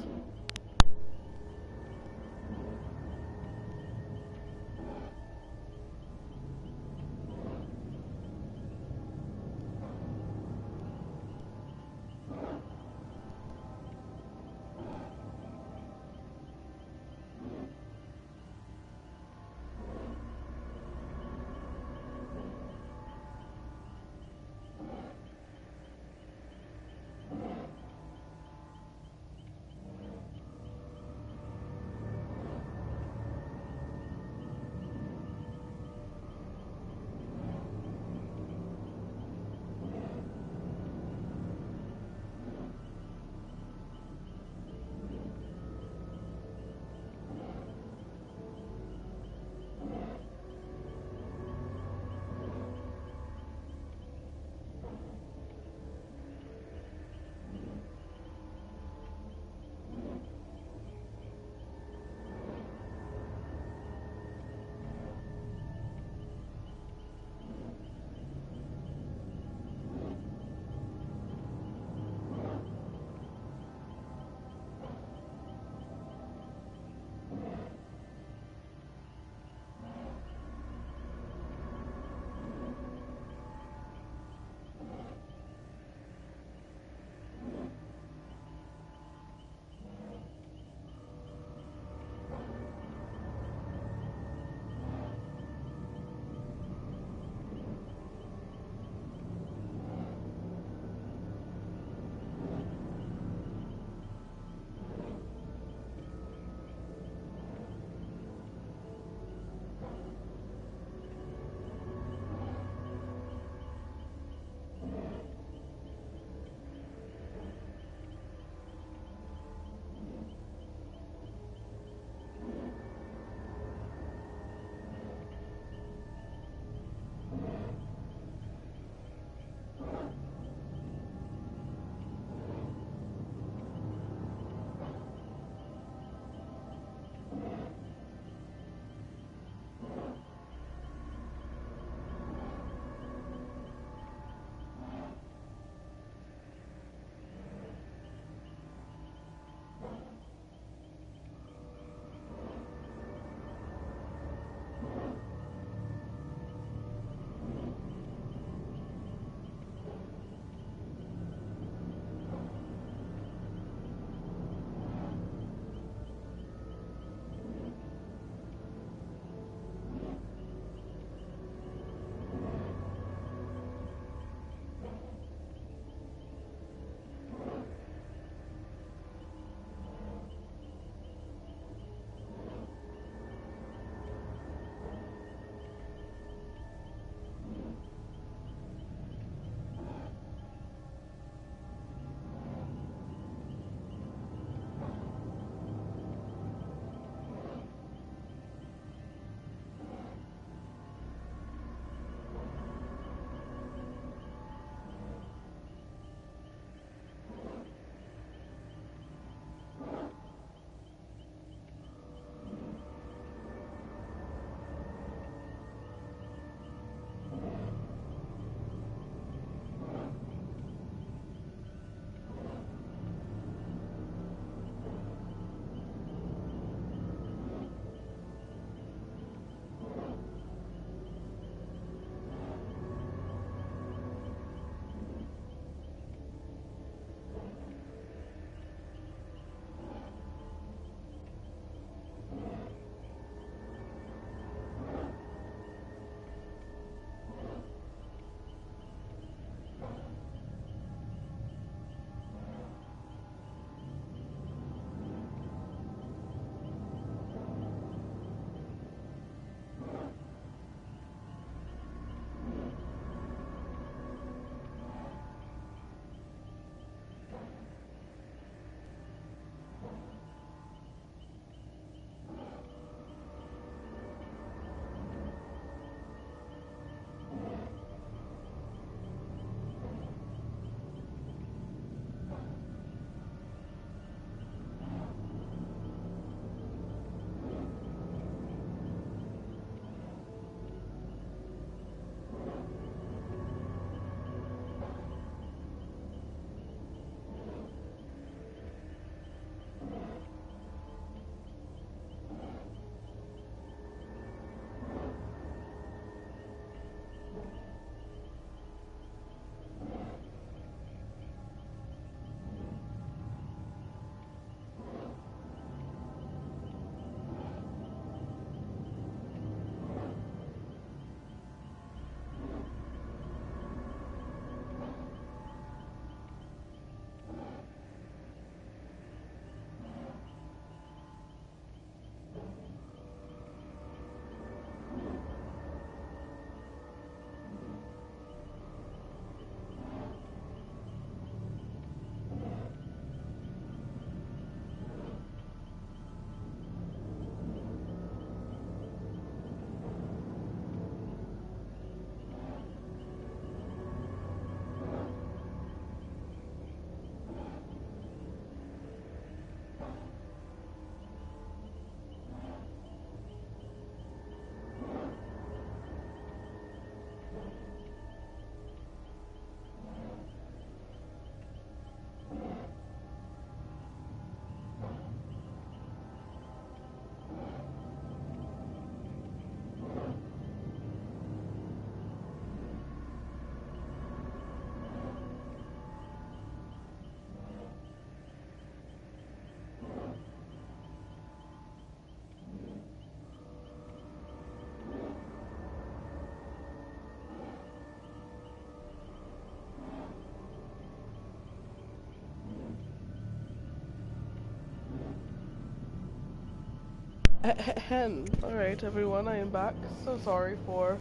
Alright, everyone, I am back. So sorry for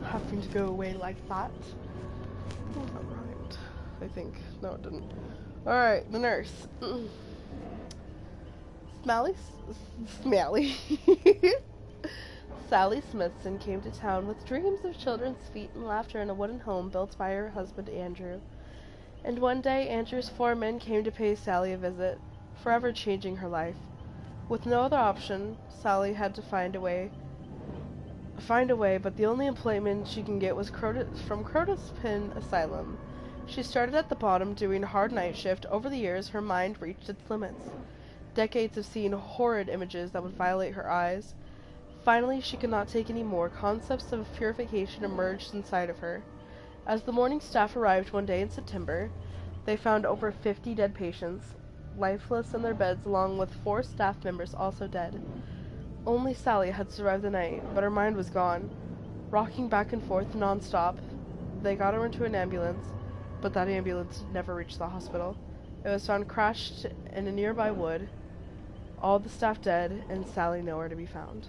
having to go away like that. Oh, that rhymed, I think. No, it didn't. Alright, the nurse. Smally. Sally Smithson came to town with dreams of children's feet and laughter in a wooden home built by her husband Andrew. And one day, Andrew's foreman came to pay Sally a visit, forever changing her life. With no other option, Sally had to find a way, but the only employment she can get was from Crotus Pin Asylum. She started at the bottom, doing a hard night shift. Over the years, her mind reached its limits. Decades of seeing horrid images that would violate her eyes. Finally, she could not take any more. Concepts of purification emerged inside of her. As the morning staff arrived one day in September, they found over 50 dead patients, lifeless in their beds, along with 4 staff members also dead. Only Sally had survived the night, but her mind was gone. Rocking back and forth non-stop, they got her into an ambulance, but that ambulance never reached the hospital. It was found crashed in a nearby wood, all the staff dead, and Sally nowhere to be found.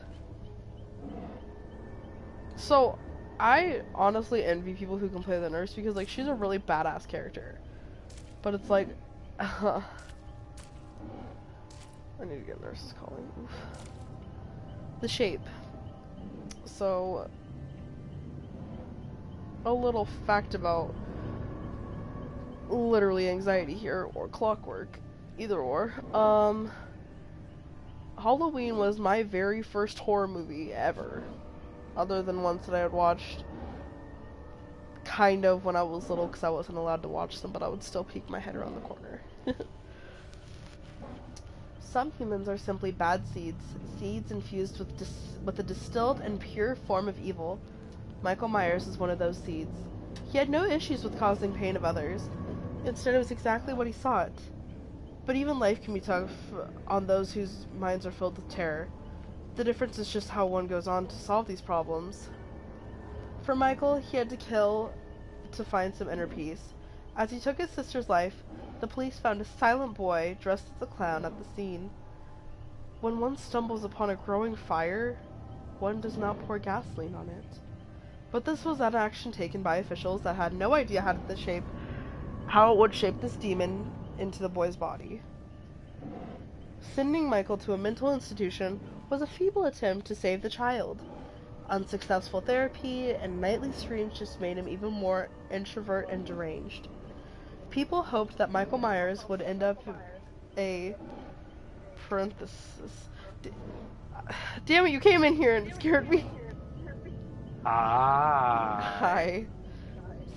So, I honestly envy people who can play the nurse because, like, she's a really badass character. But it's like, I need to get nurses calling. Oof. The Shape. So, a little fact about literally anxiety here, or clockwork, either or. Halloween was my very first horror movie ever. Other than ones that I had watched kind of when I was little because I wasn't allowed to watch them, but I would still peek my head around the corner. Some humans are simply bad seeds infused with a distilled and pure form of evil. Michael Myers is one of those seeds. He had no issues with causing pain of others. Instead, it was exactly what he sought. But even life can be tough on those whose minds are filled with terror. The difference is just how one goes on to solve these problems. For Michael, he had to kill to find some inner peace. As he took his sister's life, the police found a silent boy dressed as a clown at the scene. When one stumbles upon a growing fire, one does not pour gasoline on it. But this was an action taken by officials that had no idea how it would shape this demon into the boy's body. Sending Michael to a mental institution was a feeble attempt to save the child. Unsuccessful therapy and nightly screams just made him even more introvert and deranged. People hoped that Michael Myers would end up a parenthesis. Damn it, you came in here and scared me. Hi.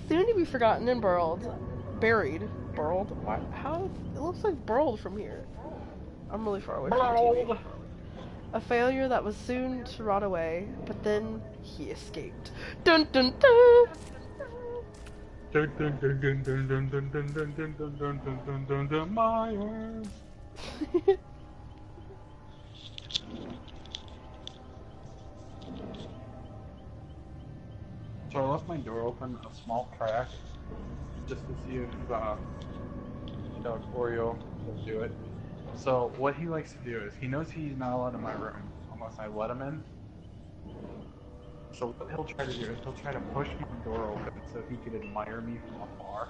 Soon to be forgotten and buried. Burled? Why? How? It looks like burled from here. I'm really far away from the TV. A failure that was soon to rot away, but then he escaped. Dun dun dun! Dun dun dun dun dun dun dun dun dun dun dun dun dun dun dun Myers. So I left my door open a small crack just to see if Oreo will do it. So what he likes to do is he knows he's not allowed in my room unless I let him in. So what he'll try to do is he'll try to push my door open so he can admire me from afar.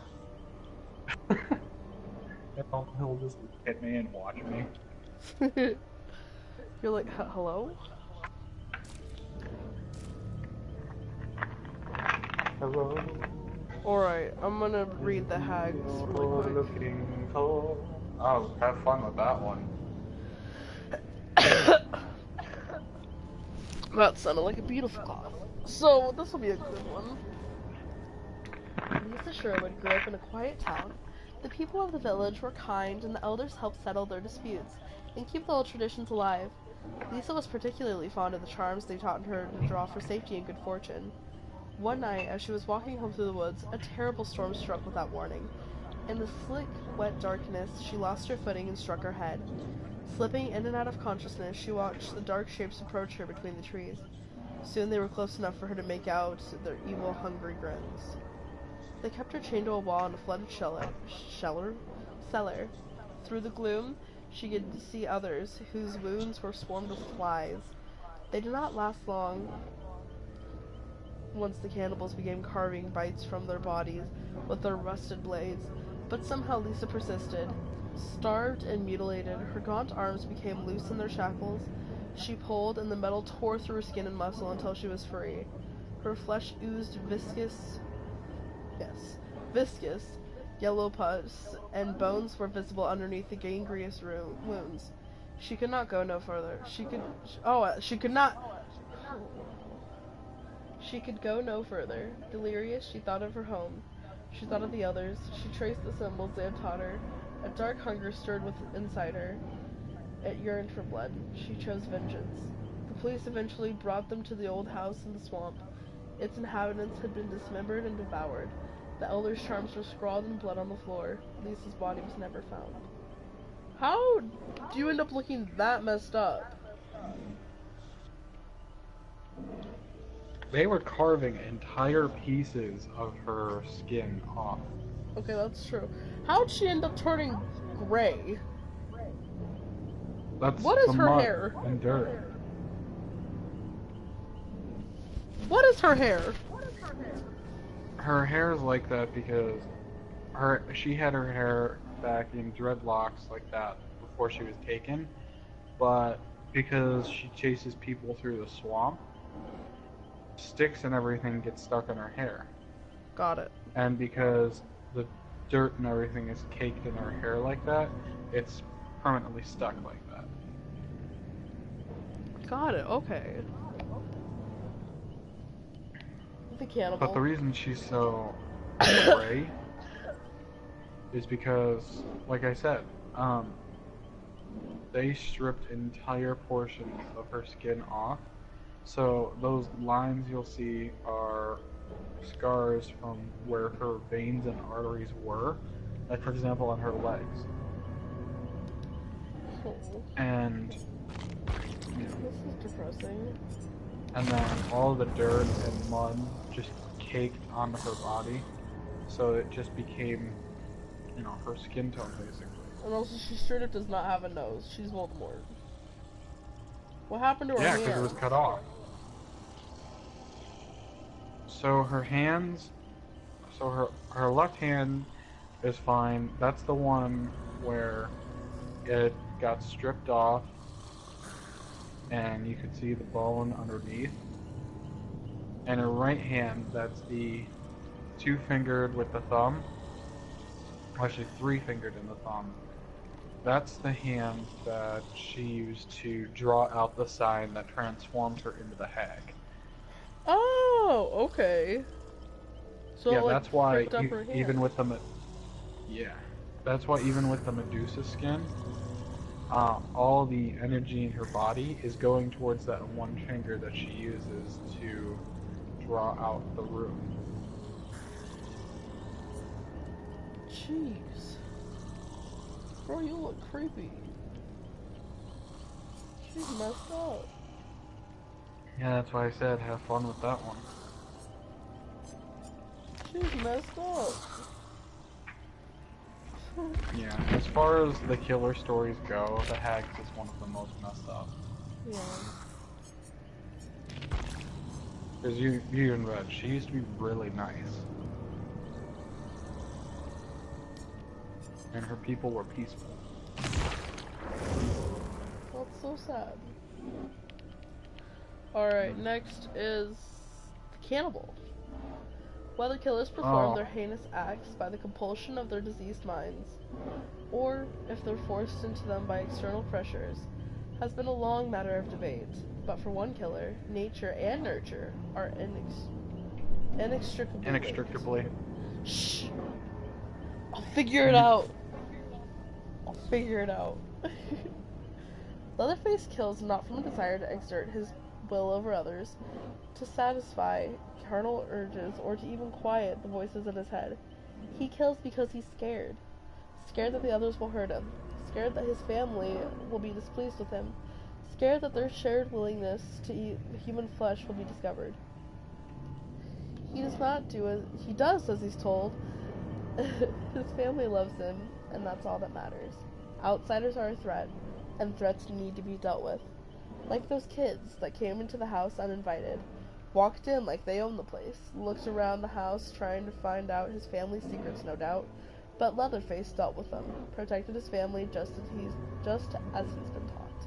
And he'll just hit me and watch me. You're like, hello? Hello. Alright, I'm gonna read the hags really quick. Oh, have fun with that one. That sounded like a beautiful cough. So, this will be a good one. Lisa Sherwood grew up in a quiet town. The people of the village were kind, and the elders helped settle their disputes and keep the old traditions alive. Lisa was particularly fond of the charms they taught her to draw for safety and good fortune. One night, as she was walking home through the woods, a terrible storm struck without warning. In the slick, wet darkness, she lost her footing and struck her head. Slipping in and out of consciousness, she watched the dark shapes approach her between the trees. Soon they were close enough for her to make out their evil, hungry grins. They kept her chained to a wall in a flooded cellar. Through the gloom, She could see others, whose wounds were swarmed with flies. They did not last long once the cannibals began carving bites from their bodies with their rusted blades, but somehow Lisa persisted. Starved and mutilated, her gaunt arms became loose in their shackles. She pulled, and the metal tore through her skin and muscle until she was free. Her flesh oozed viscous yellow pus, and bones were visible underneath the gangrenous wounds. She could not go no further. She could go no further. Delirious, she thought of her home. She thought of the others. She traced the symbols they had taught her. A dark hunger stirred inside her. It yearned for blood. She chose vengeance. The police eventually brought them to the old house in the swamp. Its inhabitants had been dismembered and devoured. The elder's charms were scrawled in blood on the floor. Lisa's body was never found. How do you end up looking that messed up? They were carving entire pieces of her skin off. Okay, that's true. How'd she end up turning gray? That's What is the her mud hair? and dirt. What is her hair? Her hair is like that because she had her hair back in dreadlocks like that before she was taken, but because she chases people through the swamp, sticks and everything get stuck in her hair. Got it. And because the dirt and everything is caked in her hair like that, it's permanently stuck like that. Got it, okay. The cannibal. But the reason she's so gray is because, like I said, they stripped entire portions of her skin off. So those lines you'll see are scars from where her veins and arteries were, like for example on her legs. Oh, And this is depressing. and then all the dirt and mud just caked onto her body, so it just became, her skin tone basically. And also, she straight up does not have a nose. She's Voldemort. What happened to her Yeah, hand? because it was cut off. So her hands, her left hand is fine. That's the one where it got stripped off, and you could see the bone underneath. And her right hand, that's the two-fingered with the thumb. Actually, three-fingered in the thumb. That's the hand that she used to draw out the sign that transformed her into the hag. Oh, okay. So Yeah, it, like, that's why pricked up her hand. even with the that's why even with the Medusa skin, all the energy in her body is going towards that one finger that she uses to draw out the rune. Jeez. Bro, you look creepy. She's messed up. Yeah, that's why I said have fun with that one. She's messed up. Yeah, as far as the killer stories go, the Hags is one of the most messed up. Yeah. Because you even read, she used to be really nice. And her people were peaceful. That's so sad. Alright, next is the cannibal. Whether killers perform their heinous acts by the compulsion of their diseased minds, or if they're forced into them by external pressures, has been a long matter of debate. But for one killer, nature and nurture are inextricably linked. Inextricably. Shh! I'll figure it out! I'll figure it out. Leatherface kills not from a desire to exert his will over others, to satisfy carnal urges, or to even quiet the voices in his head. He kills because he's scared. Scared that the others will hurt him. Scared that his family will be displeased with him. Scared that their shared willingness to eat human flesh will be discovered. He does as he's told. His family loves him, and that's all that matters. Outsiders are a threat, and threats need to be dealt with. Like those kids that came into the house uninvited, walked in like they owned the place, looked around the house trying to find out his family's secrets, no doubt, but Leatherface dealt with them, protected his family just as he's been taught.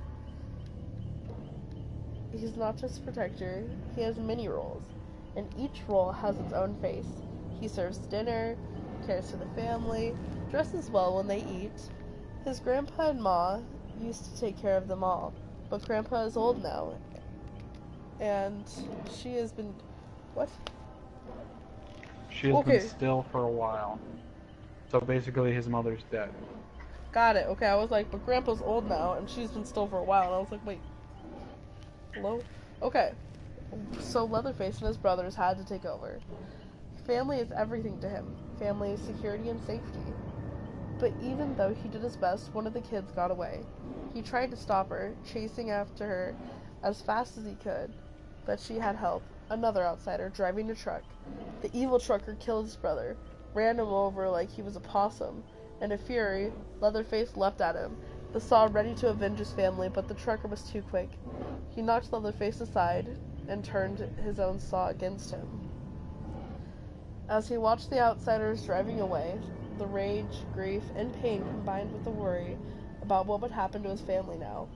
He's not just protector, he has many roles, and each role has its own face. He serves dinner, cares for the family, dresses well when they eat. His grandpa and ma used to take care of them all, but grandpa is old now, and she has been... What? She has been still for a while. So basically his mother's dead. Got it. Okay, I was like, but grandpa's old now, and she's been still for a while, and I was like, wait. Hello? Okay. So Leatherface and his brothers had to take over. Family is everything to him. Family is security and safety. But even though he did his best, one of the kids got away. He tried to stop her, chasing after her as fast as he could. But she had help. Another outsider driving a truck. The evil trucker killed his brother, ran him over like he was a possum. In a fury, Leatherface leapt at him, the saw ready to avenge his family, but the trucker was too quick. He knocked Leatherface aside and turned his own saw against him. As he watched the outsiders driving away, the rage, grief, and pain combined with the worry about what would happen to his family now.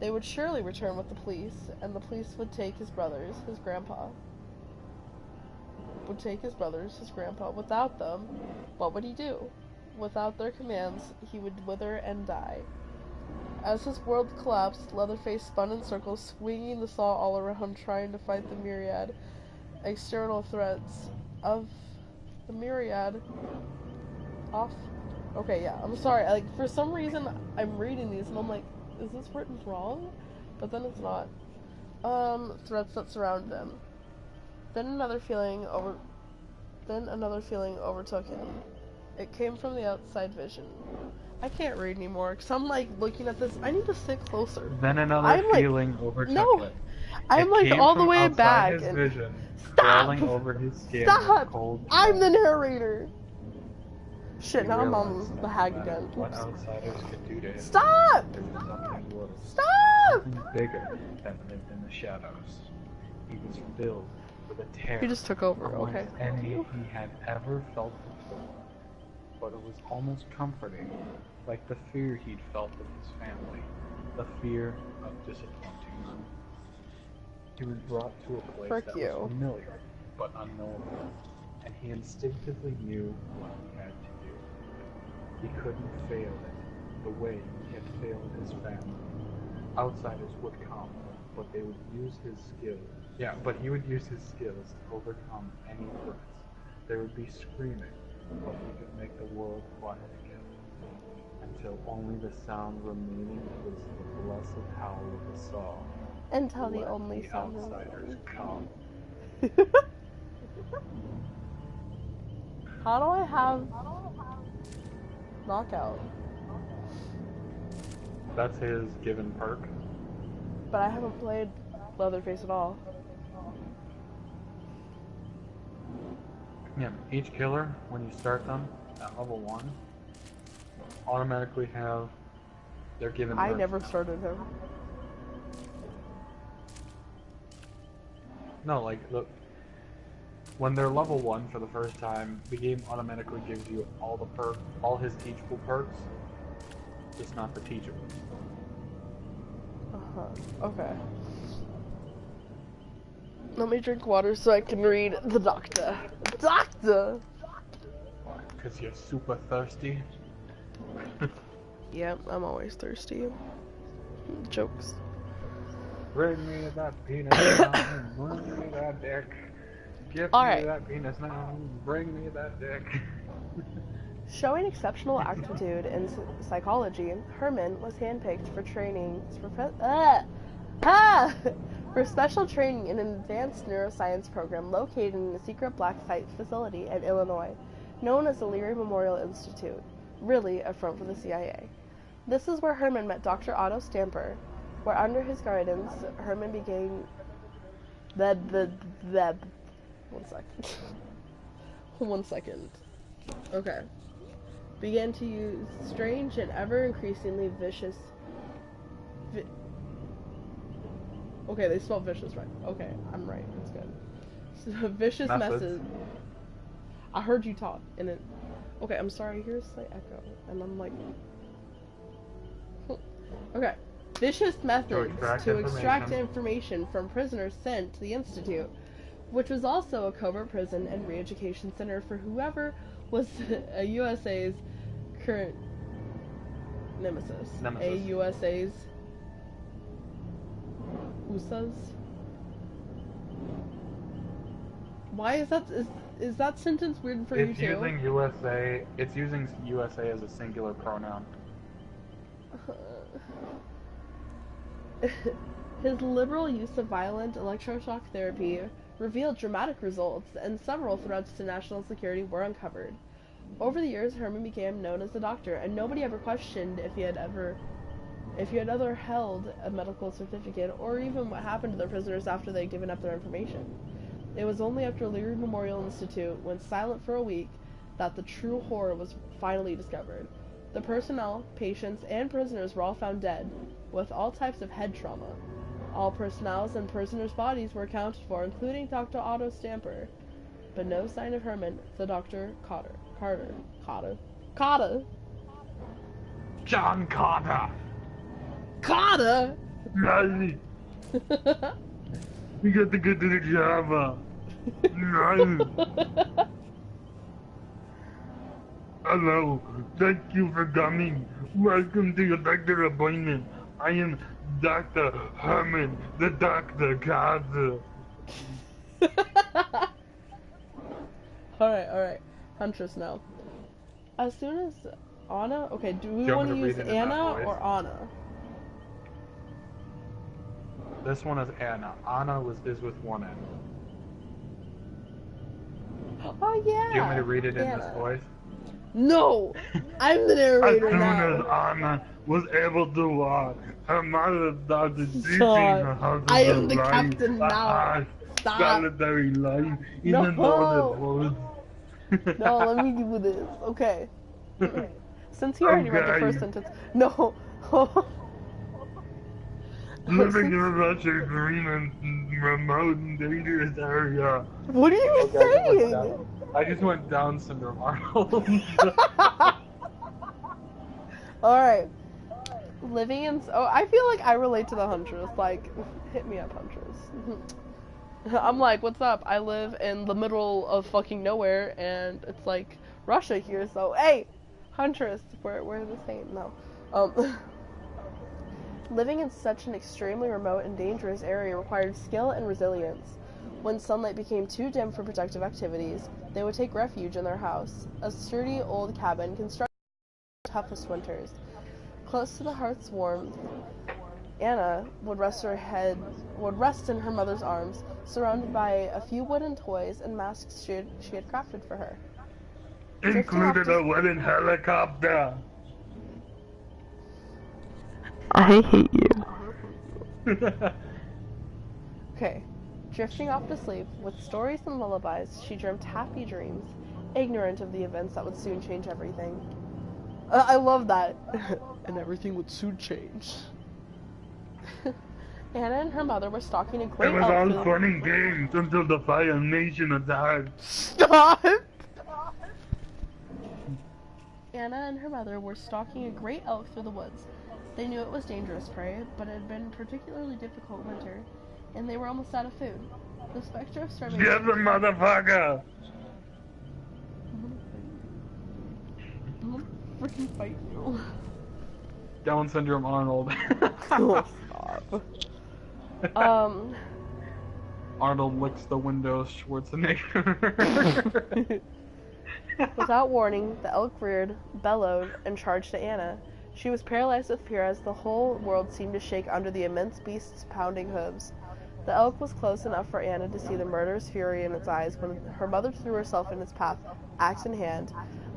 They would surely return with the police, and the police would take his brothers, his grandpa. Without them, what would he do? Without their commands, he would wither and die. As his world collapsed, Leatherface spun in circles, swinging the saw all around, trying to fight the myriad external threats of the myriad off. Okay, yeah, I'm sorry. Like, for some reason, I'm reading these and I'm like, is this written wrong? But then it's not. Threats that surround them. Then another feeling overtook him. It came from the outside vision. I can't read anymore because I'm like looking at this. I need to sit closer. Then another feeling overtook him. I'm like all the way back. His and vision, stop! over his skin. Stop! Cold I'm the narrator. Shit, He now I'm realized on the that hag no matter again. What Oops. outsiders could do to him. Stop! There was something worse. Stop! Something bigger that lived in the shadows. He was filled with a terror. He just took over. unlike Okay. any he had ever felt before. But it was almost comforting, like the fear he'd felt with his family, the fear of disappointing them. He was brought to a place Frick that you. was familiar, but unknowable, and he instinctively knew what he had to do. He couldn't fail it, the way he had failed his family. Outsiders would come, but they would use his skills. Yeah, but he would use his skills to overcome any threats. They would be screaming, but he could make the world quiet again, until only the sound remaining was the blessed howl of the saw. Until the Let only the sound outsiders come. How do I have knockout? That's his given perk. But I haven't played Leatherface at all. Yeah, each killer, when you start them at level 1, automatically have their given I perk. never started him. No, like, look, when they're level 1 for the first time, the game automatically gives you all the perks, all his teachable perks, just not the teachable. Okay. Let me drink water so I can read the doctor. Doctor! Because you're super thirsty. Yep, I'm always thirsty. Jokes. Bring me that penis now, bring me that dick. Give me that penis now, bring me that dick. Showing exceptional aptitude in psychology, Herman was handpicked for for special training in an advanced neuroscience program located in a secret black site facility in Illinois, known as the Leary Memorial Institute, really a front for the CIA. This is where Herman met Dr. Otto Stamper, where under his guidance, Herman began One second. Okay. began to use strange and ever-increasingly vicious... Okay, they spelled vicious right. Okay, I'm right. That's good. So, vicious methods. I heard you talk, and it... Okay, I'm sorry, here's a slight echo, and I'm like... Okay. Vicious methods to extract information from prisoners sent to the Institute, which was also a covert prison and re-education center for whoever was a USA's current nemesis. A USA's USA's. Why is that sentence weird for you too? It's using USA. It's using USA as a singular pronoun. His liberal use of violent electroshock therapy revealed dramatic results, and several threats to national security were uncovered. Over the years, Herman became known as the Doctor, and nobody ever questioned if he had ever held a medical certificate, or even what happened to the prisoners after they'd given up their information. It was only after Leary Memorial Institute went silent for a week that the true horror was finally discovered. The personnel, patients, and prisoners were all found dead, with all types of head trauma. All personnel's and prisoners' bodies were accounted for, including Dr. Otto Stamper, but no sign of Herman, the Dr. Carter. John Carter! Carter! No! We got to go to the Java! No! Hello, thank you for coming. Welcome to your doctor appointment. I am Dr. Herman, the Dr. Carter. Alright. Huntress now. As soon as Anna... Okay, do we want to use Anna or Anna? This one is Anna. Anna is with one N. Oh, yeah. Do you want me to read it in this voice? No! I'm the narrator now. As soon as Anna was able to walk, her mother started teaching her how to I am the captain now. Stop. Solitary life in the northern woods. No, let me do this. Okay. Since you already read the first sentence. No. Living in such a green and remote and dangerous area. What are you saying? I just went Down syndrome, Arnold. Alright. Living in... Oh, I feel like I relate to the Huntress. Like, hit me up, Huntress. I'm like, what's up? I live in the middle of fucking nowhere, and it's like Russia here, so hey! Huntress, we're the same. No. Living in such an extremely remote and dangerous area required skill and resilience. When sunlight became too dim for productive activities, they would take refuge in their house, a sturdy old cabin constructed in the toughest winters. Close to the hearth's warmth, Anna would rest in her mother's arms, surrounded by a few wooden toys and masks she had crafted for her. Included a wooden helicopter. I hate you. Okay. Drifting off to sleep, with stories and lullabies, she dreamt happy dreams, ignorant of the events that would soon change everything. I love that. And everything would soon change. Anna and her mother were stalking a great elk. It was all fun and games until the Fire Nation attacked. Stop! Anna and her mother were stalking a great elk through the woods. They knew it was dangerous prey, but it had been a particularly difficult winter, and they were almost out of food. The specter of starvation... Get the motherfucker! I'm gonna freaking fight you. Down syndrome Arnold. Oh, stop. Arnold licks the windows, Schwarzenegger. Without warning, the elk reared, bellowed, and charged at Anna. She was paralyzed with fear as the whole world seemed to shake under the immense beast's pounding hooves. The elk was close enough for Anna to see the murderous fury in its eyes when her mother threw herself in its path, axe in hand.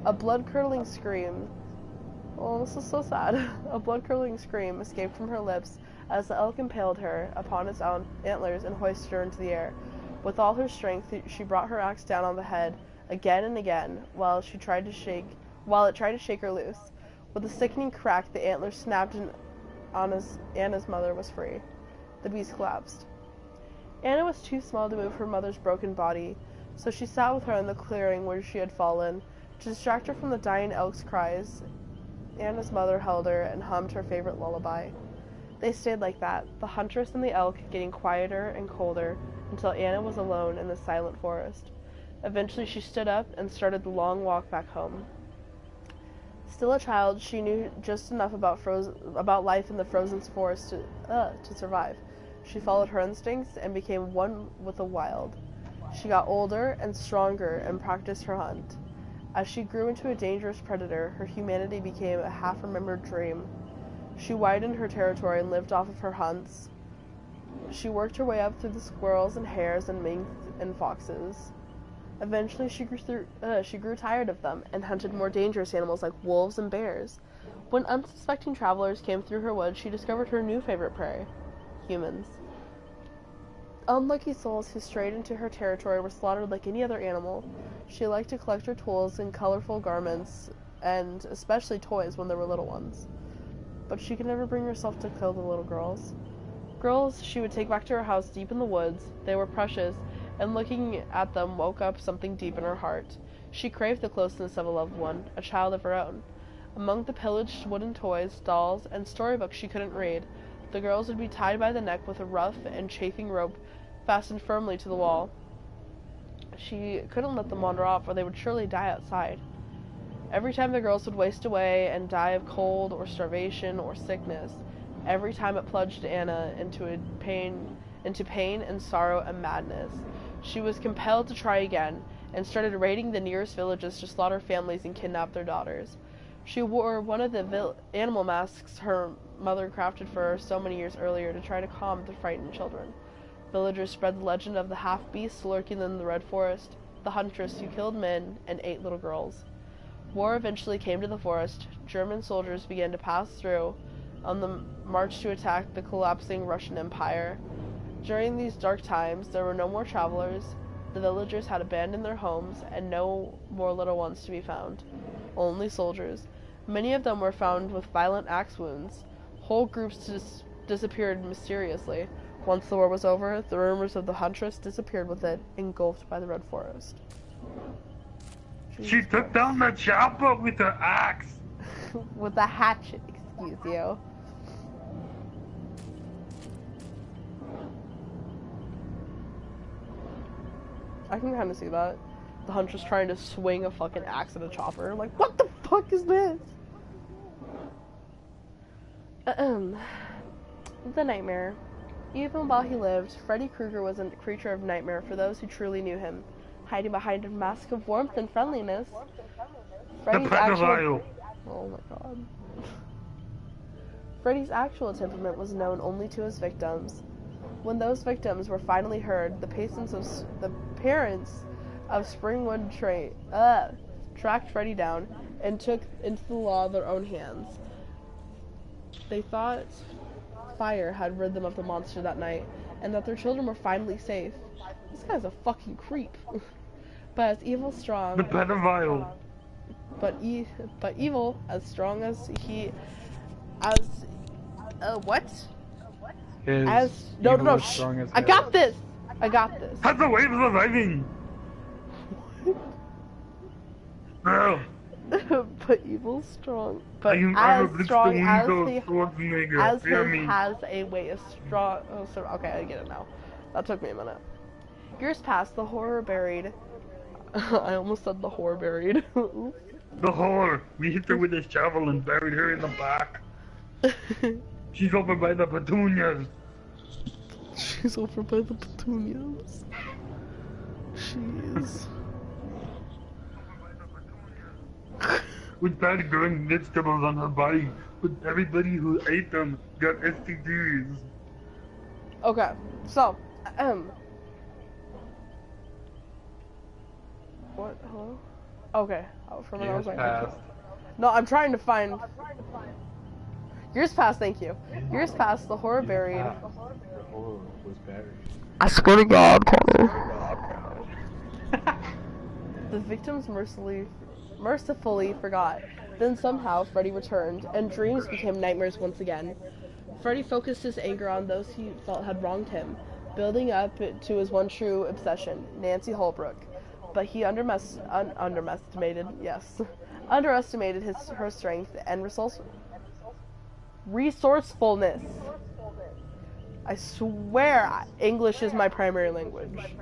A blood-curdling scream... Oh, this is so sad. A blood-curdling scream escaped from her lips as the elk impaled her upon its own antlers and hoisted her into the air. With all her strength, she brought her axe down on the head again and again, while she tried to shake while it tried to shake her loose. With a sickening crack, the antlers snapped and Anna's mother was free. The beast collapsed. Anna was too small to move her mother's broken body, so she sat with her in the clearing where she had fallen. To distract her from the dying elk's cries, Anna's mother held her and hummed her favorite lullaby. They stayed like that, the huntress and the elk getting quieter and colder, until Anna was alone in the silent forest. Eventually she stood up and started the long walk back home. Still a child, she knew just enough about life in the frozen forest to survive. She followed her instincts and became one with the wild. She got older and stronger and practiced her hunt. As she grew into a dangerous predator, her humanity became a half-remembered dream. She widened her territory and lived off of her hunts. She worked her way up through the squirrels and hares and minks and foxes. Eventually, she grew tired of them and hunted more dangerous animals like wolves and bears. When unsuspecting travelers came through her woods, she discovered her new favorite prey: humans. Unlucky souls who strayed into her territory were slaughtered like any other animal. She liked to collect her tools and colorful garments, and especially toys when there were little ones. But she could never bring herself to kill the little girls. Girls she would take back to her house deep in the woods. They were precious, and looking at them woke up something deep in her heart. She craved the closeness of a loved one, a child of her own. Among the pillaged wooden toys, dolls, and storybooks she couldn't read, the girls would be tied by the neck with a rough and chafing rope fastened firmly to the wall. She couldn't let them wander off, or they would surely die outside. Every time the girls would waste away and die of cold or starvation or sickness, every time it plunged Anna into pain and sorrow and madness. She was compelled to try again, and started raiding the nearest villages to slaughter families and kidnap their daughters. She wore one of the animal masks her mother crafted for her so many years earlier to try to calm the frightened children. Villagers spread the legend of the half-beast lurking in the Red Forest, the huntress who killed men and ate little girls. War eventually came to the forest. German soldiers began to pass through on the march to attack the collapsing Russian Empire. During these dark times, there were no more travelers, the villagers had abandoned their homes, and no more little ones to be found. Only soldiers. Many of them were found with violent axe wounds. Whole groups disappeared mysteriously. Once the war was over, the rumors of the huntress disappeared with it, engulfed by the Red Forest. She took down the chopper with her axe. With a hatchet, excuse you. I can kind of see that. The huntress trying to swing a fucking axe at a chopper. Like, what the fuck is this? The Nightmare. Even while he lived, Freddy Krueger was a creature of nightmare for those who truly knew him. Hiding behind a mask of warmth and friendliness, Freddy's actual... Oh my god. Freddy's actual temperament was known only to his victims. When those victims were finally heard, the parents of Springwood tracked Freddy down and took into the law of their own hands. They thought fire had rid them of the monster that night, and that their children were finally safe. This guy's a fucking creep. But as evil strong... The pedophile. But evil as strong as he... what? No, I got this! Has a way of surviving! No! But evil strong. But as strong as he has a way of strong... Oh, so, okay, I get it now. That took me a minute. Years passed, the horror buried... I almost said the whore buried. The whore! We hit her with a shovel and buried her in the back. She's over by the petunias. She's over by the petunias. She is. With bad growing vegetables on her body, but everybody who ate them got STDs. Okay, so, what? Hello? Okay. Oh, for a minute I was like, no, I'm trying to find. Years passed, thank you. Years passed, the horror buried. The horror was buried. I swear to God, Connor. The victims mercilessly mercifully forgot. Then somehow Freddy returned, and dreams became nightmares once again. Freddy focused his anger on those he felt had wronged him, building up to his one true obsession, Nancy Holbrook. But he underestimated her strength and resourcefulness. I swear English is my primary language.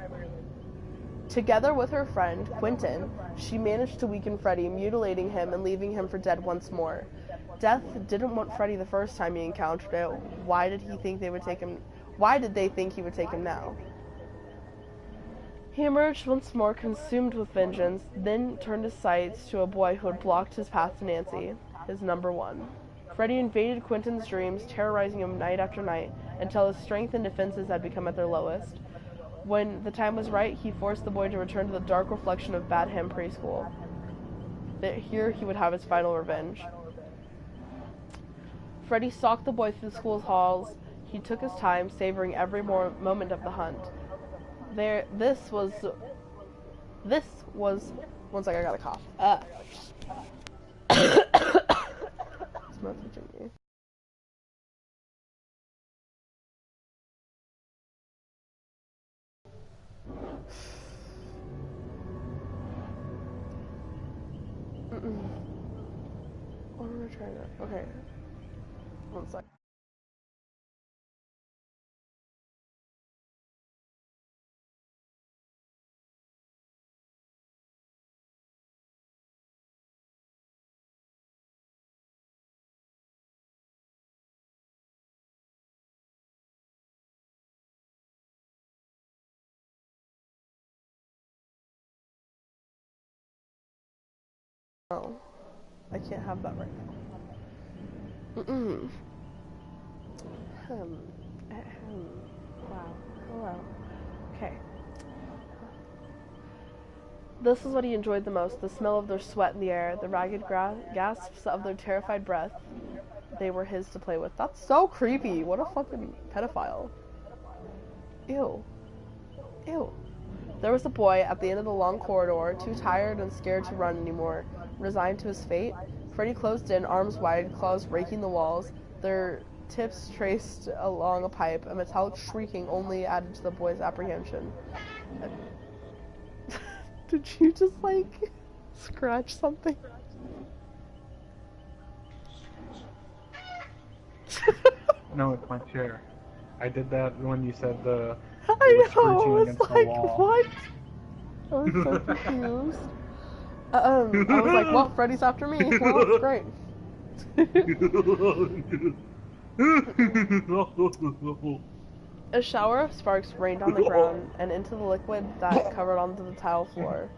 Together with her friend, Quentin, she managed to weaken Freddy, mutilating him and leaving him for dead once more. Death didn't want Freddy the first time he encountered it. Why did they think he would take him now? He emerged once more, consumed with vengeance, then turned his sights to a boy who had blocked his path to Nancy, his number one. Freddy invaded Quentin's dreams, terrorizing him night after night, until his strength and defenses had become at their lowest. When the time was right, he forced the boy to return to the dark reflection of Badham Preschool. Here he would have his final revenge. Freddy stalked the boy through the school's halls. He took his time, savoring every moment of the hunt. This was. One second, I got a cough. It's messaging me. I'm gonna try that. Okay. One sec. Oh, I can't have that right now. Wow. Hello. Okay. This is what he enjoyed the most, the smell of their sweat in the air, the ragged gasps of their terrified breath. They were his to play with. That's so creepy. What a fucking pedophile. Ew. Ew. There was a boy at the end of the long corridor, too tired and scared to run anymore, resigned to his fate. Freddy closed in, arms wide, claws raking the walls, their tips traced along a pipe. A metallic shrieking only added to the boy's apprehension. Did you just, like, scratch something? No, it's my chair. I did that when you said the... I know, it's like, what? I was so confused. I was like, well, Freddy's after me. Well, it's great. A shower of sparks rained on the ground and into the liquid that covered onto the tile floor.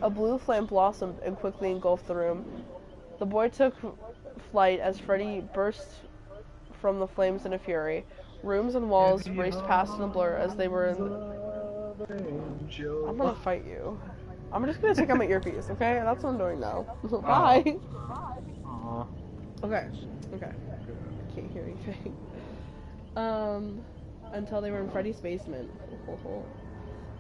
A blue flame blossomed and quickly engulfed the room. The boy took flight as Freddy burst from the flames in a fury. Rooms and walls raced past in a blur as they were I'm gonna fight you. I'm just gonna take out my earpiece, okay? That's what I'm doing now. Bye! Aww. Okay. I can't hear anything. Until they were in Freddy's basement.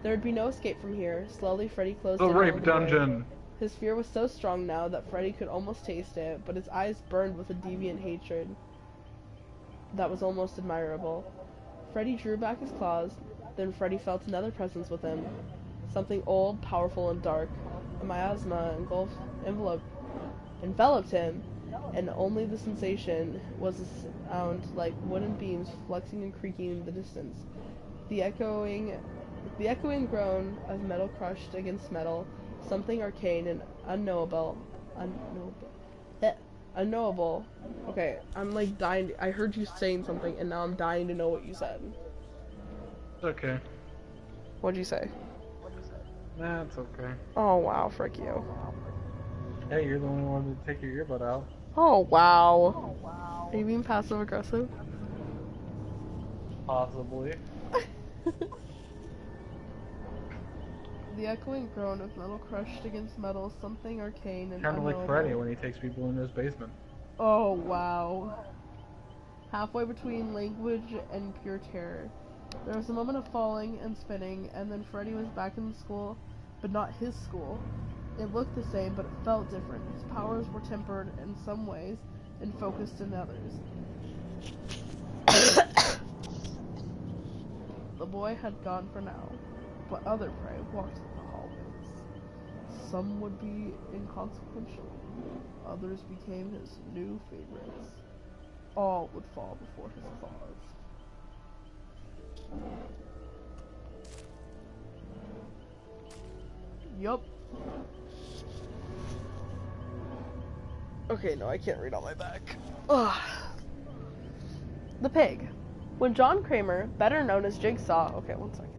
There would be no escape from here. Slowly, Freddy closed The in rape on the door. dungeon! His fear was so strong now that Freddy could almost taste it, but his eyes burned with a deviant hatred that was almost admirable. Freddy drew back his claws, then Freddy felt another presence with him. Something old, powerful, and dark. A miasma enveloped him, and only the sensation was a sound like wooden beams flexing and creaking in the distance. The echoing groan of metal crushed against metal, something arcane and unknowable. Okay, I'm like dying. I heard you saying something, and now I'm dying to know what you said. Okay. What'd you say? Nah, it's okay. Oh wow, frick you. Hey, you're the only one to take your earbud out. Oh wow. Are you being passive aggressive? Possibly. The echoing groan of metal crushed against metal, something arcane and Kind of like unknowable. Freddy when he takes people into his basement. Oh wow. Halfway between language and pure terror. There was a moment of falling and spinning, and then Freddy was back in the school, but not his school. It looked the same, but it felt different. His powers were tempered in some ways and focused in others. The boy had gone for now, but other prey walked the hallways. Some would be inconsequential, others became his new favorites. All would fall before his claws. Yup. Okay, no, I can't read on my back. Ugh. The pig. When John Kramer, better known as Jigsaw, okay, one second.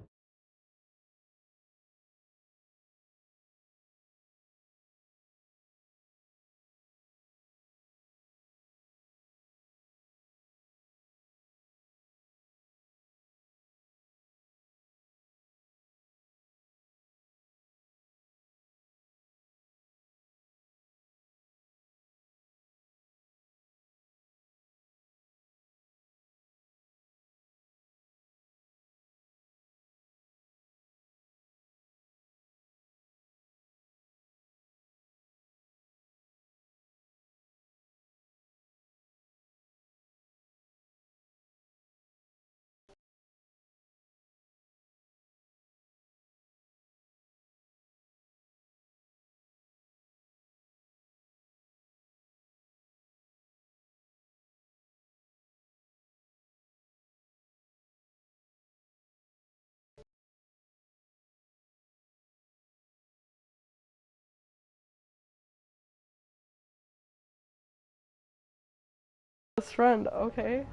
Best friend, okay.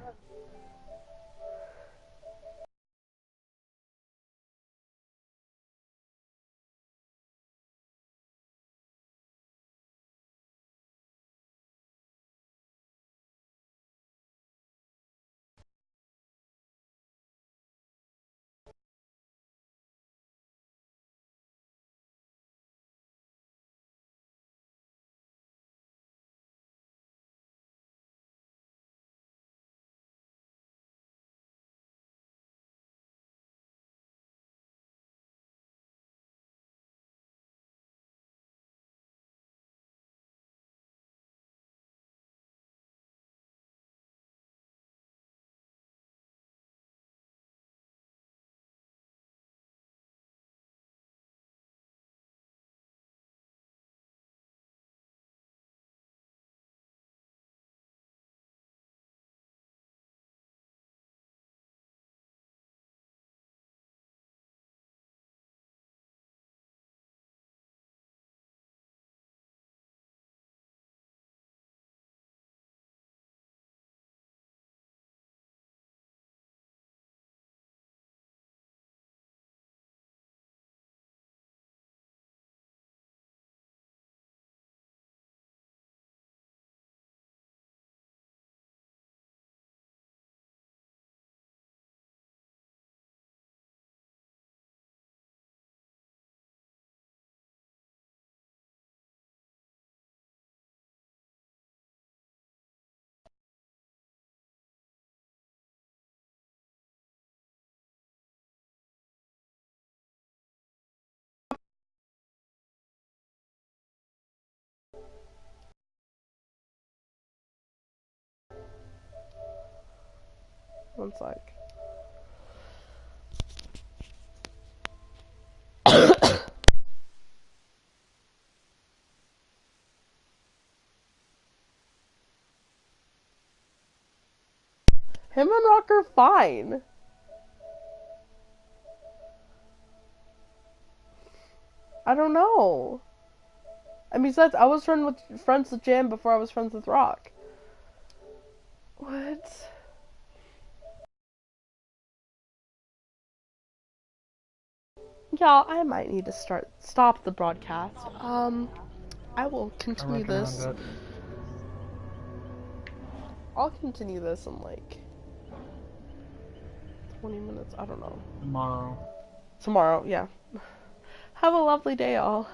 One sec. Him and Rock are fine. I don't know. I mean, besides, I was friends with Jam before I was friends with Rock. What? Yeah, I might need to stop the broadcast. I will continue this. I'll continue this in like 20 minutes. I don't know. Tomorrow, yeah. Have a lovely day, all.